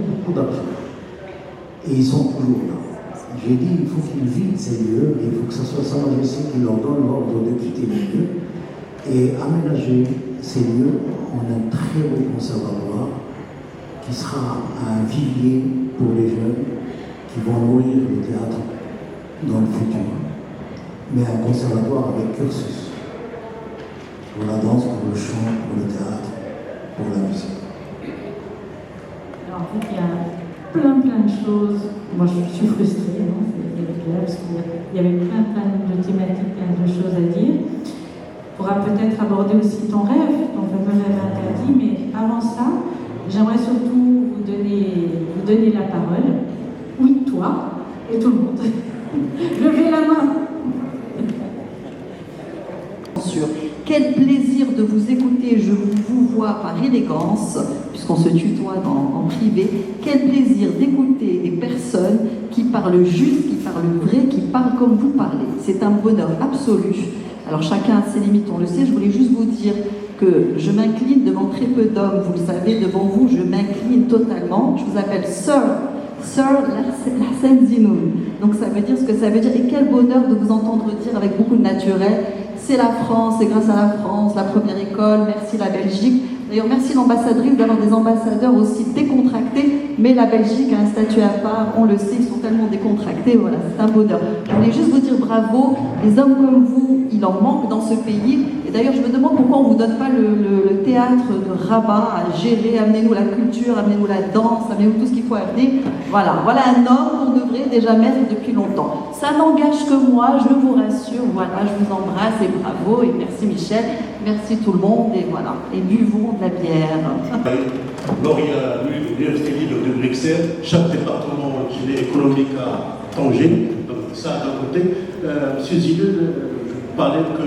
beaucoup d'argent. Et ils sont toujours là. J'ai dit, il faut qu'ils vident ces lieux, et il faut que ce soit Sa Majesté qui leur donne l'ordre de quitter les lieux et aménager ces lieux en un très beau conservatoire qui sera un vivier pour les jeunes qui vont nourrir le théâtre dans le futur. Mais un conservatoire avec cursus. Pour la danse, pour le chant, pour le théâtre, pour la musique. Alors en fait, il y a plein de choses. Moi, je suis frustrée, non, c'est clair, parce qu'il y avait plein de thématiques, plein de choses à dire. On pourra peut-être aborder aussi ton rêve, ton fameux rêve interdit, mais avant ça, j'aimerais surtout vous donner la parole. Oui, toi et tout le monde. Levez la main. Quel plaisir de vous écouter, je vous vois par élégance, puisqu'on se tutoie en privé, quel plaisir d'écouter des personnes qui parlent juste, qui parlent vrai, qui parlent comme vous parlez. C'est un bonheur absolu. Alors chacun a ses limites, on le sait, je voulais juste vous dire que je m'incline devant très peu d'hommes, vous le savez, devant vous, je m'incline totalement. Je vous appelle Sir Larsen Zinoun. Donc ça veut dire ce que ça veut dire, et quel bonheur de vous entendre dire avec beaucoup de naturel. C'est la France, c'est grâce à la France, la première école, merci la Belgique. D'ailleurs, merci l'ambassadrice d'avoir des ambassadeurs aussi décontractés, mais la Belgique a un statut à part, on le sait, ils sont tellement décontractés, voilà, c'est un bonheur. Je voulais juste vous dire bravo, les hommes comme vous, il en manque dans ce pays. Et d'ailleurs, je me demande pourquoi on ne vous donne pas le théâtre de Rabat à gérer, amenez-nous la culture, amenez-nous la danse, amenez-nous tout ce qu'il faut amener. Voilà un homme qu'on devrait déjà mettre depuis longtemps. Ça n'engage que moi, je vous rassure, voilà, je vous embrasse et bravo, et merci Michel, merci tout le monde, et voilà, et buvons de la bière. Lauréat de l'Université libre de Bruxelles, chaque département économique à Tanger, donc ça d'un côté. M. Zidane parlait que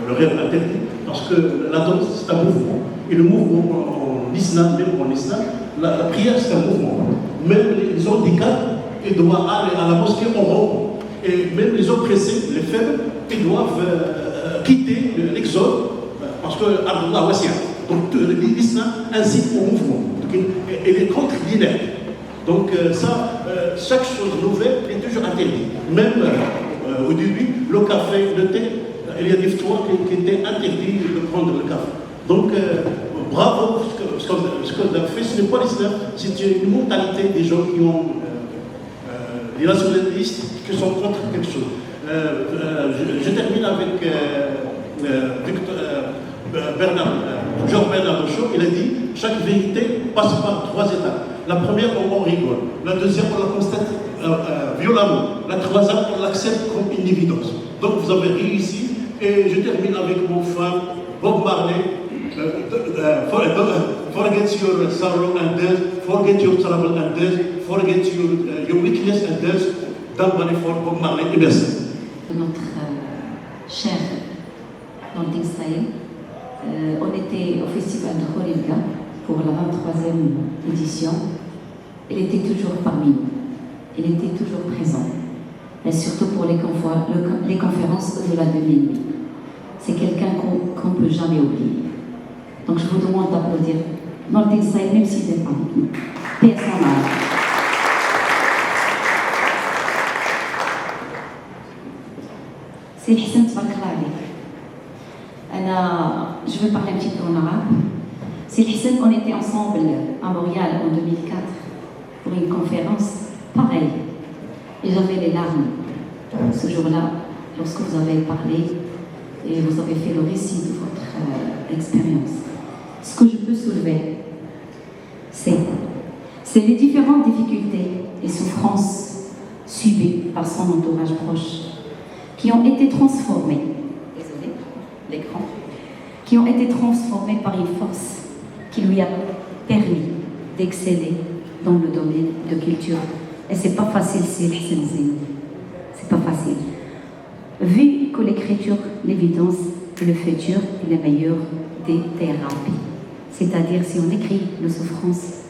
le rêve interdit, parce que la danse c'est un mouvement, et le mouvement en islam, même en islam, la prière c'est un mouvement. Même les handicaps, ils doivent aller à la mosquée en robe. Et même les oppressés, les faibles, ils doivent quitter l'exode, parce que Allah Wassia. Donc l'islam incite au mouvement. Il est contre l'inerte. Donc chaque chose nouvelle est toujours interdite. Même au début, le café, le thé, il y a des fois qui étaient interdits de prendre le café. Donc bravo, ce qu'on a fait, ce n'est pas l'islam, c'est une mentalité des gens qui ont des nationalistes qui sont contre quelque chose. Je termine avec Georges Bernard Shaw. Il a dit chaque vérité passe par 3 étapes. La première, on rigole. La deuxième, on la constate violemment. La croisade, on l'accepte comme une évidence. Donc vous avez réussi. Et je termine avec mon fan, Bob Marley. Forget your sorrow and death, forget your trouble and death, forget your weakness and death. D'abord for Bob Marley et merci. Notre cher Nordin Saïd, on était au festival de Khorilga pour la 23e édition. Il était toujours parmi nous, il était toujours présent, et surtout pour les conférences au-delà de minuit. C'est quelqu'un qu'on ne peut jamais oublier. Donc je vous demande d'applaudir Nordin Saïd, même s'il n'est pas avec nous. Paix à son âme. C'est Hissène Tbakrali. Je vais parler un petit peu en arabe. C'est Hissène, on était ensemble à Montréal en 2004 pour une conférence pareille. Et j'avais les larmes ce jour-là, lorsque vous avez parlé et vous avez fait le récit de votre expérience. Ce que je peux soulever, c'est les différentes difficultés et souffrances subies par son entourage proche, qui ont été transformées, désolé, l'écran, qui ont été transformées par une force qui lui a permis d'exceller dans le domaine de culture. Et c'est pas facile, c'est Hissène Zine. C'est pas facile. Vu que l'écriture, l'évidence, le futur est le meilleur des thérapies. C'est-à-dire, si on écrit nos souffrances,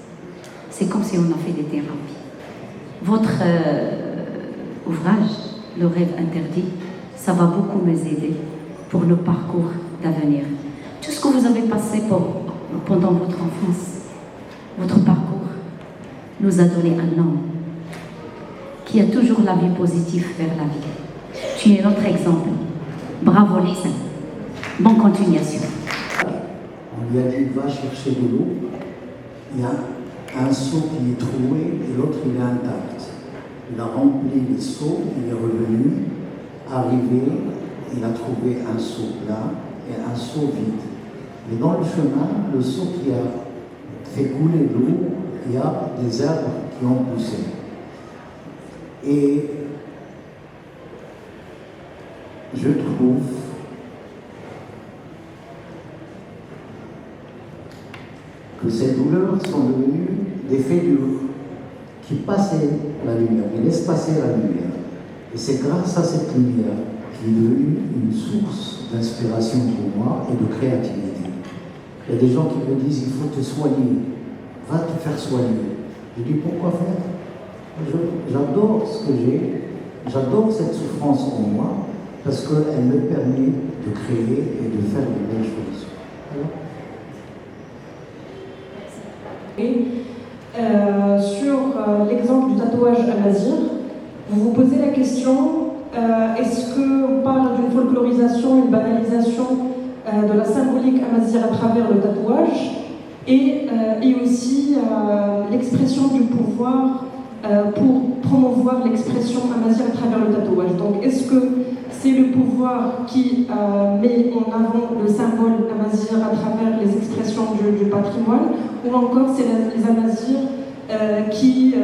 c'est comme si on a fait des thérapies. Votre ouvrage, Le rêve interdit, ça va beaucoup nous aider pour le parcours d'avenir. Tout ce que vous avez passé pendant votre enfance, votre parcours, nous a donné un homme qui a toujours la vie positive vers la vie. Tu es notre exemple. Bravo Hissène. Bonne continuation. On lui a dit, va chercher de l'eau. Il y a un seau qui est troué et l'autre il est intact. Il a rempli les seaux, il est revenu, arrivé, il a trouvé un seau plat et un seau vide. Mais dans le chemin, le seau qui a fait couler l'eau, il y a des arbres qui ont poussé. Et je trouve que ces douleurs sont devenues des faits durs qui passaient la lumière, qui laissent passer la lumière. Et c'est grâce à cette lumière qui est devenue une source d'inspiration pour moi et de créativité. Il y a des gens qui me disent, il faut te soigner, va te faire soigner. Je dis, pourquoi faire? J'adore ce que j'ai, j'adore cette souffrance en moi, parce qu'elle me permet de créer et de faire de belles choses. Sur l'exemple du tatouage amazigh, vous vous posez la question, est-ce qu'on parle d'une folklorisation, une banalisation de la symbolique amazigh à travers le tatouage et aussi l'expression du pouvoir pour promouvoir l'expression amazigh à travers le tatouage. Donc est-ce que c'est le pouvoir qui met en avant le symbole amazigh à travers les expressions du patrimoine, ou encore c'est les amazighs qui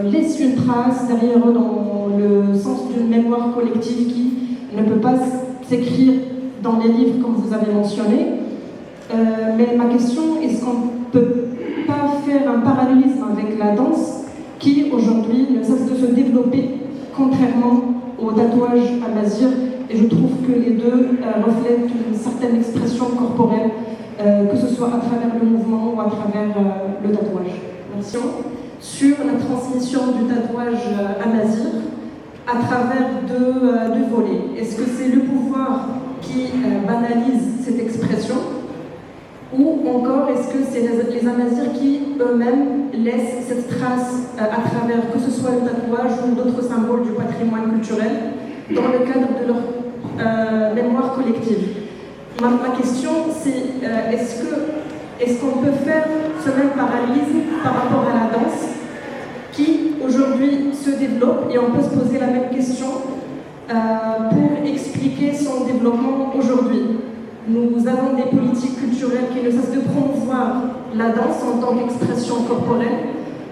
laissent une trace derrière eux dans le sens d'une mémoire collective qui ne peut pas s'écrire dans les livres comme vous avez mentionné. Mais ma question, est-ce qu'on ne peut pas faire un parallélisme avec la danse qui aujourd'hui ne cesse de se développer contrairement au tatouage amazigh, et je trouve que les deux reflètent une certaine expression corporelle, que ce soit à travers le mouvement ou à travers le tatouage. Merci. Sur la transmission du tatouage amazigh à travers deux volets. Est-ce que c'est le pouvoir qui banalise cette expression, ou encore est-ce que c'est les amazighs qui eux-mêmes laissent cette trace à travers que ce soit le tatouage ou d'autres symboles du patrimoine culturel dans le cadre de leur mémoire collective? Ma question c'est est-ce qu'on peut faire ce même parallélisme par rapport à la danse qui aujourd'hui se développe, et on peut se poser la même question pour expliquer son développement aujourd'hui. Nous avons des politiques culturelles qui ne cessent de promouvoir la danse en tant qu'expression corporelle,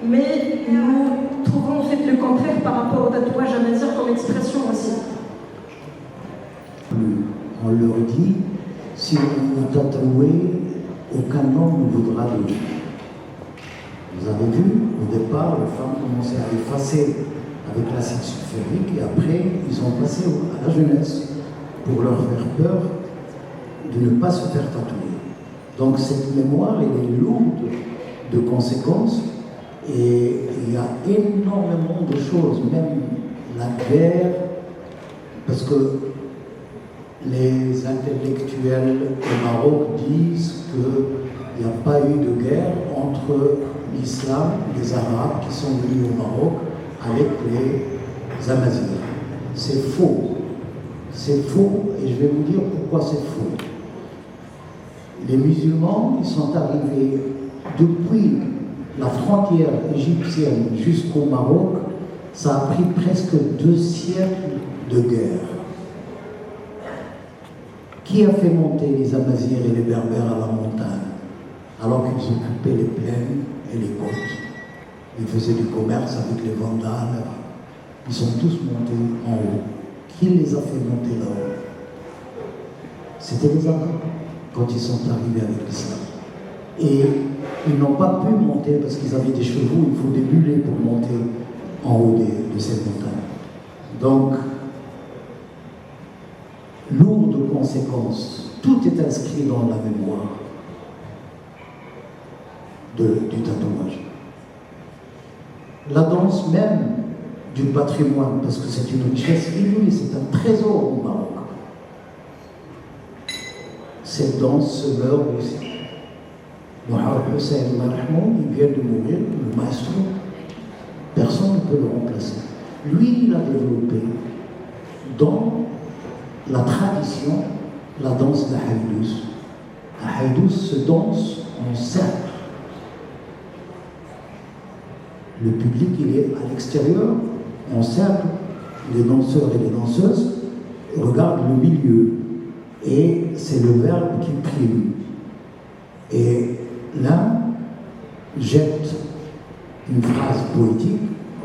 mais nous trouvons en fait le contraire par rapport au tatouage amazigh comme expression aussi. On leur dit, si vous vous tatouez, aucun homme ne voudra de vous. Vous avez vu, au départ, les femmes commençaient à effacer avec l'acide sulfurique et après, ils ont passé à la jeunesse pour leur faire peur de ne pas se faire tatouer. Donc cette mémoire, elle est lourde de conséquences et il y a énormément de choses, même la guerre, parce que les intellectuels au Maroc disent qu'il n'y a pas eu de guerre entre l'islam, les Arabes qui sont venus au Maroc avec les Amazighs. C'est faux. C'est faux et je vais vous dire pourquoi c'est faux. Les musulmans, ils sont arrivés depuis la frontière égyptienne jusqu'au Maroc, ça a pris presque 2 siècles de guerre. Qui a fait monter les Amazighs et les Berbères à la montagne alors qu'ils occupaient les plaines et les côtes? Ils faisaient du commerce avec les Vandales. Ils sont tous montés en haut. Qui les a fait monter là-haut? C'était les Arabes quand ils sont arrivés avec l'islam. Et ils n'ont pas pu monter parce qu'ils avaient des chevaux, il faut des mulets pour monter en haut de ces montagnes. Donc, lourd de conséquences, tout est inscrit dans la mémoire du tatouage. La danse même du patrimoine, parce que c'est une richesse inouïe, c'est un trésor au Maroc. Cette danse se meurt aussi. Mohamed Hussein Marhmoud, il vient de mourir, le maestro, personne ne peut le remplacer. Lui, il a développé dans la tradition la danse de Haïdous. La Haïdous se danse en cercle. Le public, il est à l'extérieur, en cercle, les danseurs et les danseuses regardent le milieu. Et c'est le verbe qui prime. Et l'un jette une phrase poétique,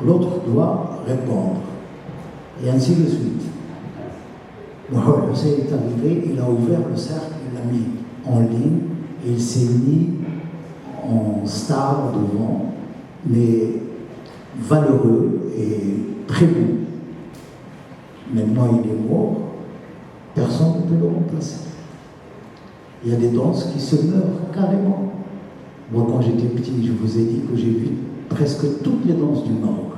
l'autre doit répondre. Et ainsi de suite. Mohamed Hussein est arrivé, il a ouvert le cercle, il l'a mis en ligne, et il s'est mis en star devant, mais valeureux et très beau. Maintenant il est mort, personne ne peut le remplacer. Il y a des danses qui se meurent carrément. Moi, quand j'étais petit, je vous ai dit que j'ai vu presque toutes les danses du Maroc.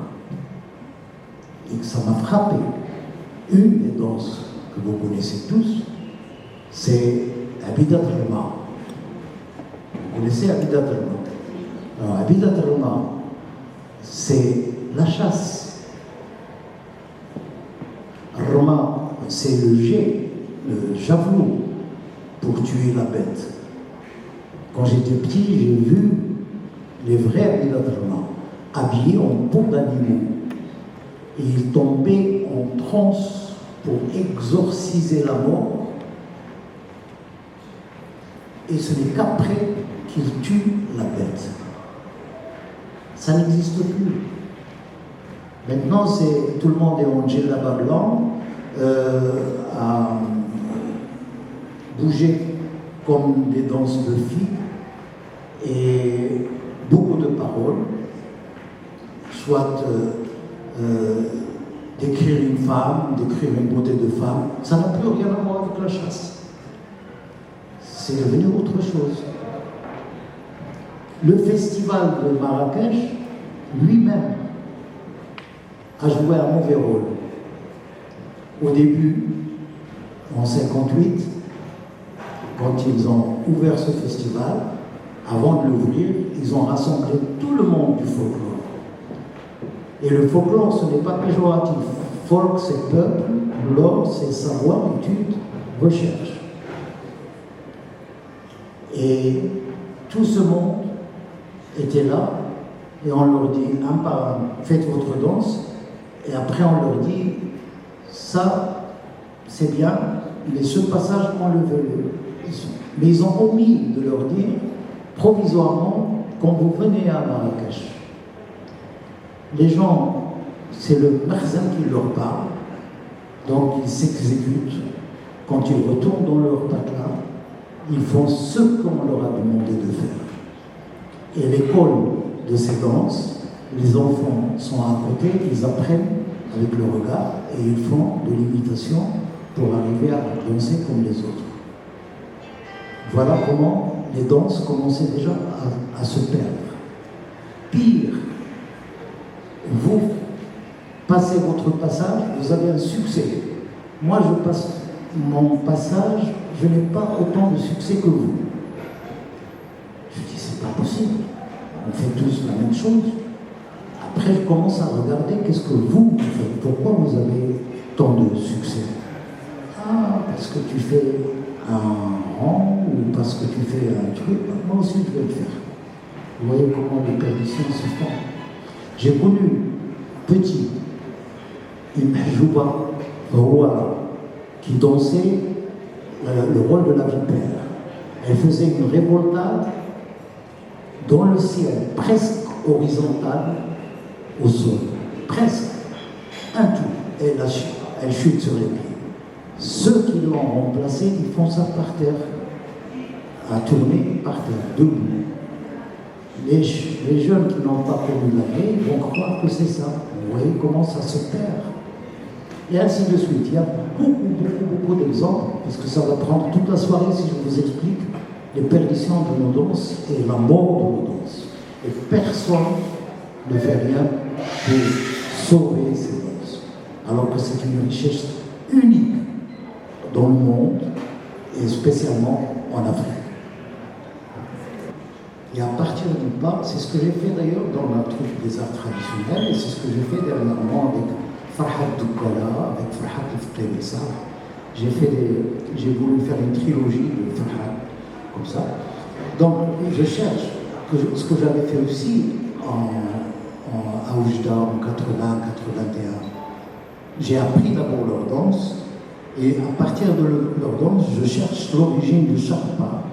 Et que ça m'a frappé. Une des danses que vous connaissez tous, c'est Abidat Rema. Vous connaissez Abidat Rema? Alors, Abidat Rema, c'est la chasse. Rema, c'est le jet, le javelot pour tuer la bête. Quand j'étais petit, j'ai vu les vrais Abidat Rema habillés en peau d'animaux. Et ils tombaient en transe pour exorciser la mort. Et ce n'est qu'après qu'ils tuent la bête. Ça n'existe plus. Maintenant, tout le monde est en djellaba blanc, à bouger comme des danses de filles, et beaucoup de paroles, soit d'écrire une femme, d'écrire une beauté de femme, ça n'a plus rien à voir avec la chasse. C'est devenu autre chose. Le festival de Marrakech, lui-même, a joué un mauvais rôle. Au début, en 1958, quand ils ont ouvert ce festival, avant de l'ouvrir, ils ont rassemblé tout le monde du folklore. Et le folklore, ce n'est pas péjoratif. Folk, c'est peuple, lore, c'est savoir, étude, recherche. Et tout ce monde était là, et on leur dit, un par un, faites votre danse, et après on leur dit, ça, c'est bien, mais ce passage, enlevez-le. Mais ils ont omis de leur dire, provisoirement, quand vous venez à Marrakech, Les gens, c'est le marzin qui leur parle, donc ils s'exécutent. Quand ils retournent dans leur patelin, ils font ce qu'on leur a demandé de faire. Et l'école de ces danses, les enfants sont à côté, ils apprennent avec le regard et ils font de l'imitation pour arriver à danser comme les autres. Voilà comment les danses commençaient déjà à se perdre. Pire, vous passez votre passage, vous avez un succès. Moi, je passe mon passage, je n'ai pas autant de succès que vous. Je dis, c'est pas possible. On fait tous la même chose. Après, je commence à regarder qu'est-ce que vous faites. Pourquoi vous avez tant de succès? Ah, parce que tu fais un rang ou parce que tu fais un truc. Moi aussi, je vais le faire. Vous voyez comment les perditions se font. J'ai connu petit une Mahjouba Roua qui dansait le rôle de la vipère. Elle faisait une révoltade dans le ciel, presque horizontale au sol. Presque. Un tout. Et elle chute sur les pieds. Ceux qui l'ont remplacée, ils font ça par terre. À tourner par terre, debout. Les jeunes qui n'ont pas connu la vie vont croire que c'est ça. Vous voyez comment ça se perd. Et ainsi de suite. Il y a beaucoup d'exemples, parce que ça va prendre toute la soirée si je vous explique les perditions de nos danses et la mort de nos danses. Et personne ne fait rien pour sauver ces danses. Alors que c'est une richesse unique dans le monde, et spécialement en Afrique. Et à partir du pas, c'est ce que j'ai fait d'ailleurs dans la troupe des arts traditionnels, et c'est ce que j'ai fait dernièrement avec Farhat Doukala, avec Farhat Iftelissa. J'ai voulu faire une trilogie de Farhat, comme ça. Donc je cherche ce que j'avais fait aussi à Oujda en 80-81. J'ai appris d'abord leur danse, et à partir de leur danse, je cherche l'origine de chaque pas.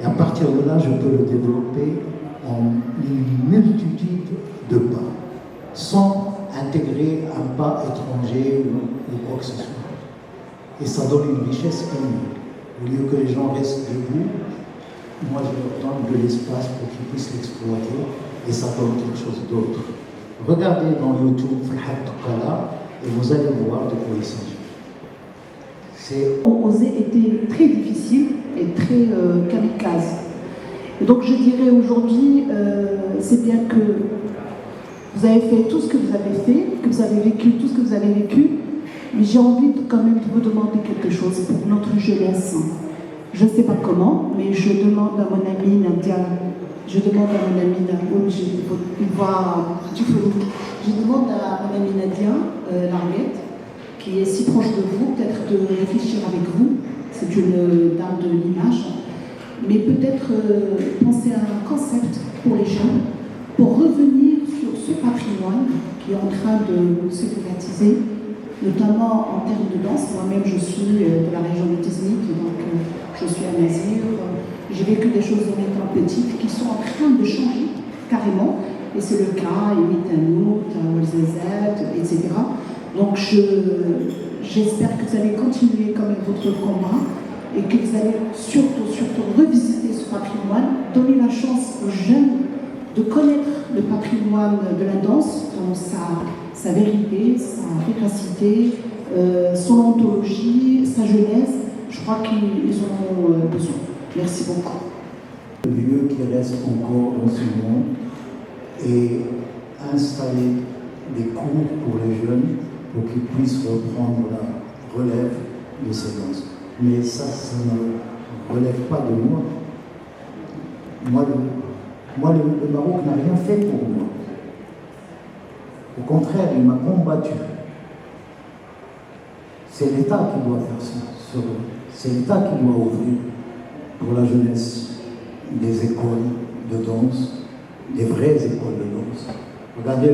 Et à partir de là, je peux le développer en une multitude de pas, sans intégrer un pas étranger ou quoi que ce soit. Et ça donne une richesse unique. Au lieu que les gens restent debout, moi je leur donne de l'espace pour qu'ils puissent l'exploiter, et ça donne quelque chose d'autre. Regardez dans YouTube Farhat Doukala et vous allez voir de quoi il s'agit. Oser était très difficile et très kamikaze. Et donc je dirais aujourd'hui, c'est bien que vous avez fait tout ce que vous avez fait, que vous avez vécu tout ce que vous avez vécu, mais j'ai envie quand même de vous demander quelque chose pour notre jeunesse. Je ne sais pas comment, mais je demande à mon ami Nadia, je demande à mon ami Nadia Larguette, qui est si proche de vous, peut-être de réfléchir avec vous. C'est une dame de l'image, mais peut-être penser à un concept pour les jeunes, pour revenir sur ce patrimoine qui est en train de se privatiser, notamment en termes de danse. Moi-même, je suis de la région de Tiznik, donc je suis à Nazir. J'ai vécu des choses en étant petite qui sont en train de changer carrément, et c'est le cas, Imitanout, Olzezet, etc. Donc j'espère que vous allez continuer quand même votre combat et que vous allez surtout revisiter ce patrimoine, donner la chance aux jeunes de connaître le patrimoine de la danse dans sa vérité, sa véracité, son ontologie, sa jeunesse. Je crois qu'ils en ont besoin. Merci beaucoup. Le lieu qui reste encore dans ce monde et installer des cours pour les jeunes pour qu'ils puissent reprendre la relève de ces danses. Mais ça ne relève pas de moi. Moi, le Maroc n'a rien fait pour moi. Au contraire, il m'a combattu. C'est l'État qui doit faire ça. C'est l'État qui doit ouvrir pour la jeunesse des écoles de danse, des vraies écoles de danse. Regardez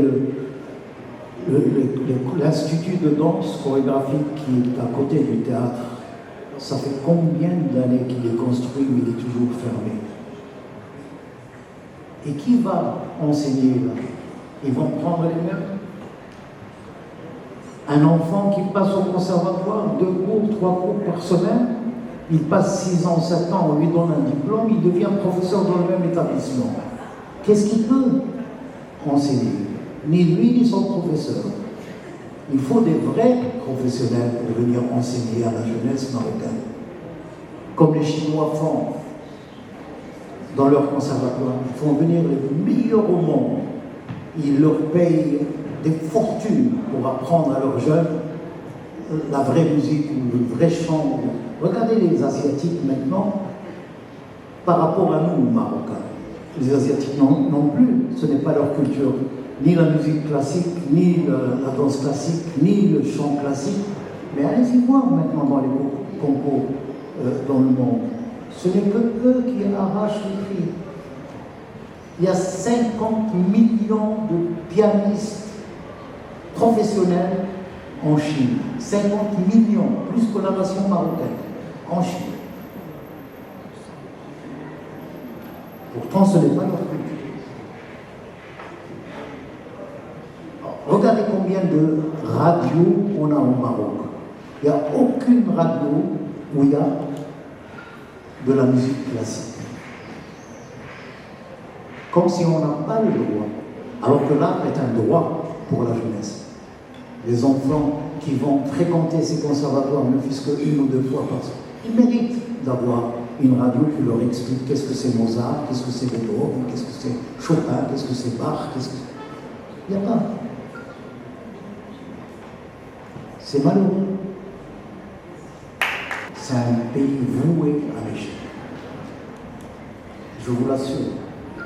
l'Institut de danse chorégraphique qui est à côté du théâtre. Ça fait combien d'années qu'il est construit, mais il est toujours fermé. Et qui va enseigner là? Ils vont prendre les mêmes. Un enfant qui passe au conservatoire, 2 cours, 3 cours par semaine, il passe 6 ans, 7 ans, on lui donne un diplôme, il devient professeur dans le même établissement. Qu'est-ce qu'il peut enseigner? Ni lui, ni son professeur. Il faut des vrais professionnels pour venir enseigner à la jeunesse marocaine. Comme les Chinois font dans leur conservatoire. Ils font venir les meilleurs au monde. Ils leur payent des fortunes pour apprendre à leurs jeunes la vraie musique ou le vrai chant. Regardez les Asiatiques maintenant par rapport à nous, Marocains. Les Asiatiques non plus, ce n'est pas leur culture. Ni la musique classique, ni la danse classique, ni le chant classique. Mais allez-y voir maintenant dans les concours dans le monde. Ce n'est que eux qui arrachent les prix. Il y a 50 millions de pianistes professionnels en Chine. 50 millions, plus que la nation marocaine, en Chine. Pourtant, ce n'est pas leur culture. Regardez combien de radios on a au Maroc. Il n'y a aucune radio où il y a de la musique classique. Comme si on n'a pas le droit. Alors que l'art est un droit pour la jeunesse. Les enfants qui vont fréquenter ces conservatoires, ne fût-ce qu'une ou 2 fois par semaine, ils méritent d'avoir une radio qui leur explique qu'est-ce que c'est Mozart, qu'est-ce que c'est Beethoven, qu'est-ce que c'est Chopin, qu'est-ce que c'est Bach, qu'est-ce que... Il n'y a pas. C'est malheureux. C'est un pays voué à l'échec. Je vous l'assure.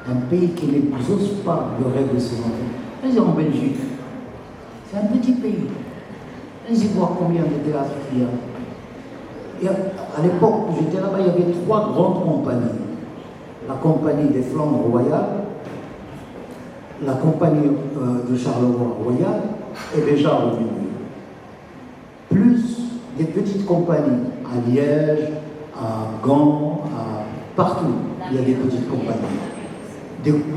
Un pays qui n'exauce pas le rêve de ses enfants. Allez en Belgique. C'est un petit pays. Allez-y voir combien de théâtres il y a. Et à l'époque où j'étais là-bas, il y avait 3 grandes compagnies. La compagnie des Flandres royales, la compagnie de Charleroi royal est déjà revenue. Plus des petites compagnies à Liège, à Gand, partout, il y a des petites compagnies.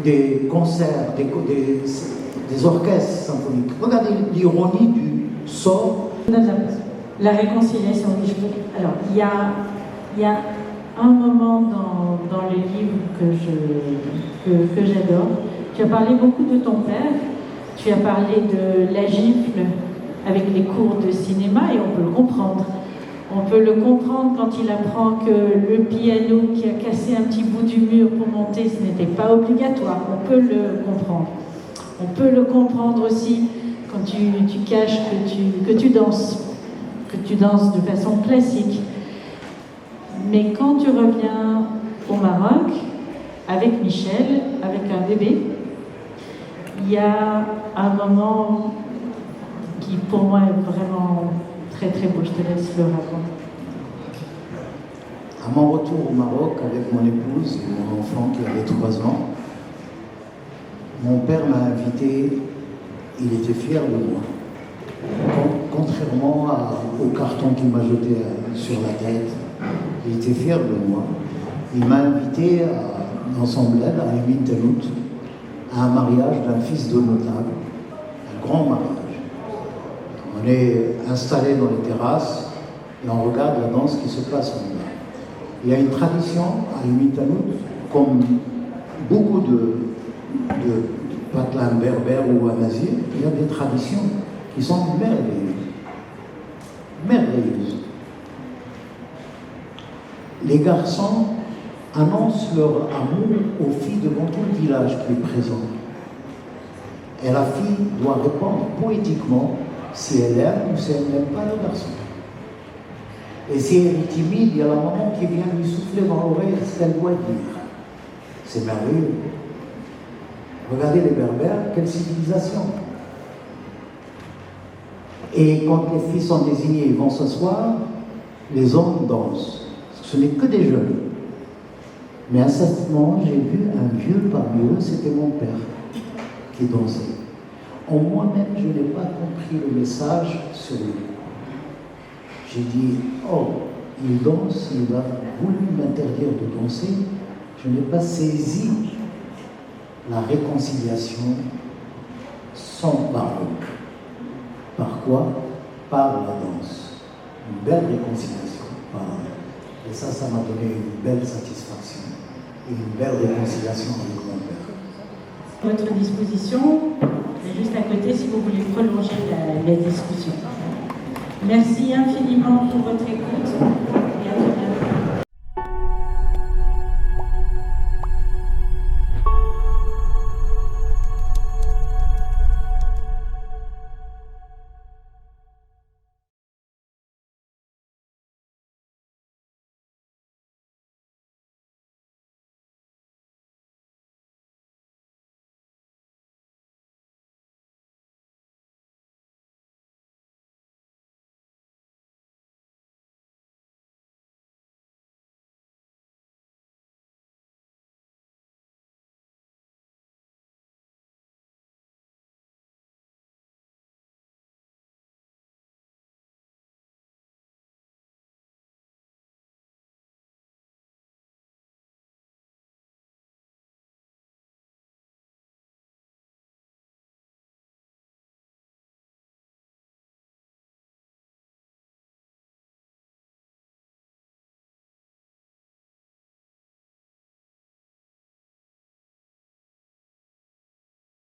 Des concerts, des orchestres symphoniques. Regardez l'ironie du sort. La réconciliation. Alors, il y a un moment dans le livre que j'adore. Tu as parlé beaucoup de ton père. Tu as parlé de la gifle avec les cours de cinéma et on peut le comprendre. On peut le comprendre quand il apprend que le piano qui a cassé un petit bout du mur pour monter, ce n'était pas obligatoire. On peut le comprendre. On peut le comprendre aussi quand tu caches que tu danses de façon classique. Mais quand tu reviens au Maroc, avec Michel, avec un bébé, il y a un moment qui pour moi est vraiment très très beau. Je te laisse le raconter. À mon retour au Maroc avec mon épouse et mon enfant qui avait 3 ans, mon père m'a invité, il était fier de moi. Contrairement au carton qu'il m'a jeté sur la tête, il était fier de moi. Il m'a invité dans son bled, à Emin Tenout, à un mariage d'un fils de notable, un grand mariage. On est installé dans les terrasses et on regarde la danse qui se passe là-bas. Il y a une tradition à Emin Tenout, comme beaucoup de patelins berbères ou amazigh, il y a des traditions qui sont merveilleuses. Merveilleuses. Les garçons annoncent leur amour aux filles devant tout le village qui est présent. Et la fille doit répondre poétiquement si elle aime ou si elle n'aime pas le garçon. Et si elle est timide, il y a la maman qui vient lui souffler dans l'oreille ce qu'elle doit dire. C'est merveilleux. Regardez les Berbères, quelle civilisation. Et quand les filles sont désignées, ils vont s'asseoir, les hommes dansent. Ce n'est que des jeunes. Mais à un certain moment, j'ai vu un vieux parmi eux, c'était mon père, qui dansait. En moi-même, je n'ai pas compris le message sur lui. J'ai dit, oh, il danse, il a voulu m'interdire de danser. Je n'ai pas saisi la réconciliation sans parole. Par quoi? Par la danse. Une belle réconciliation. Voilà. Et ça m'a donné une belle satisfaction et une belle réconciliation avec mon père. Votre disposition, juste à côté si vous voulez prolonger la discussion. Merci infiniment pour votre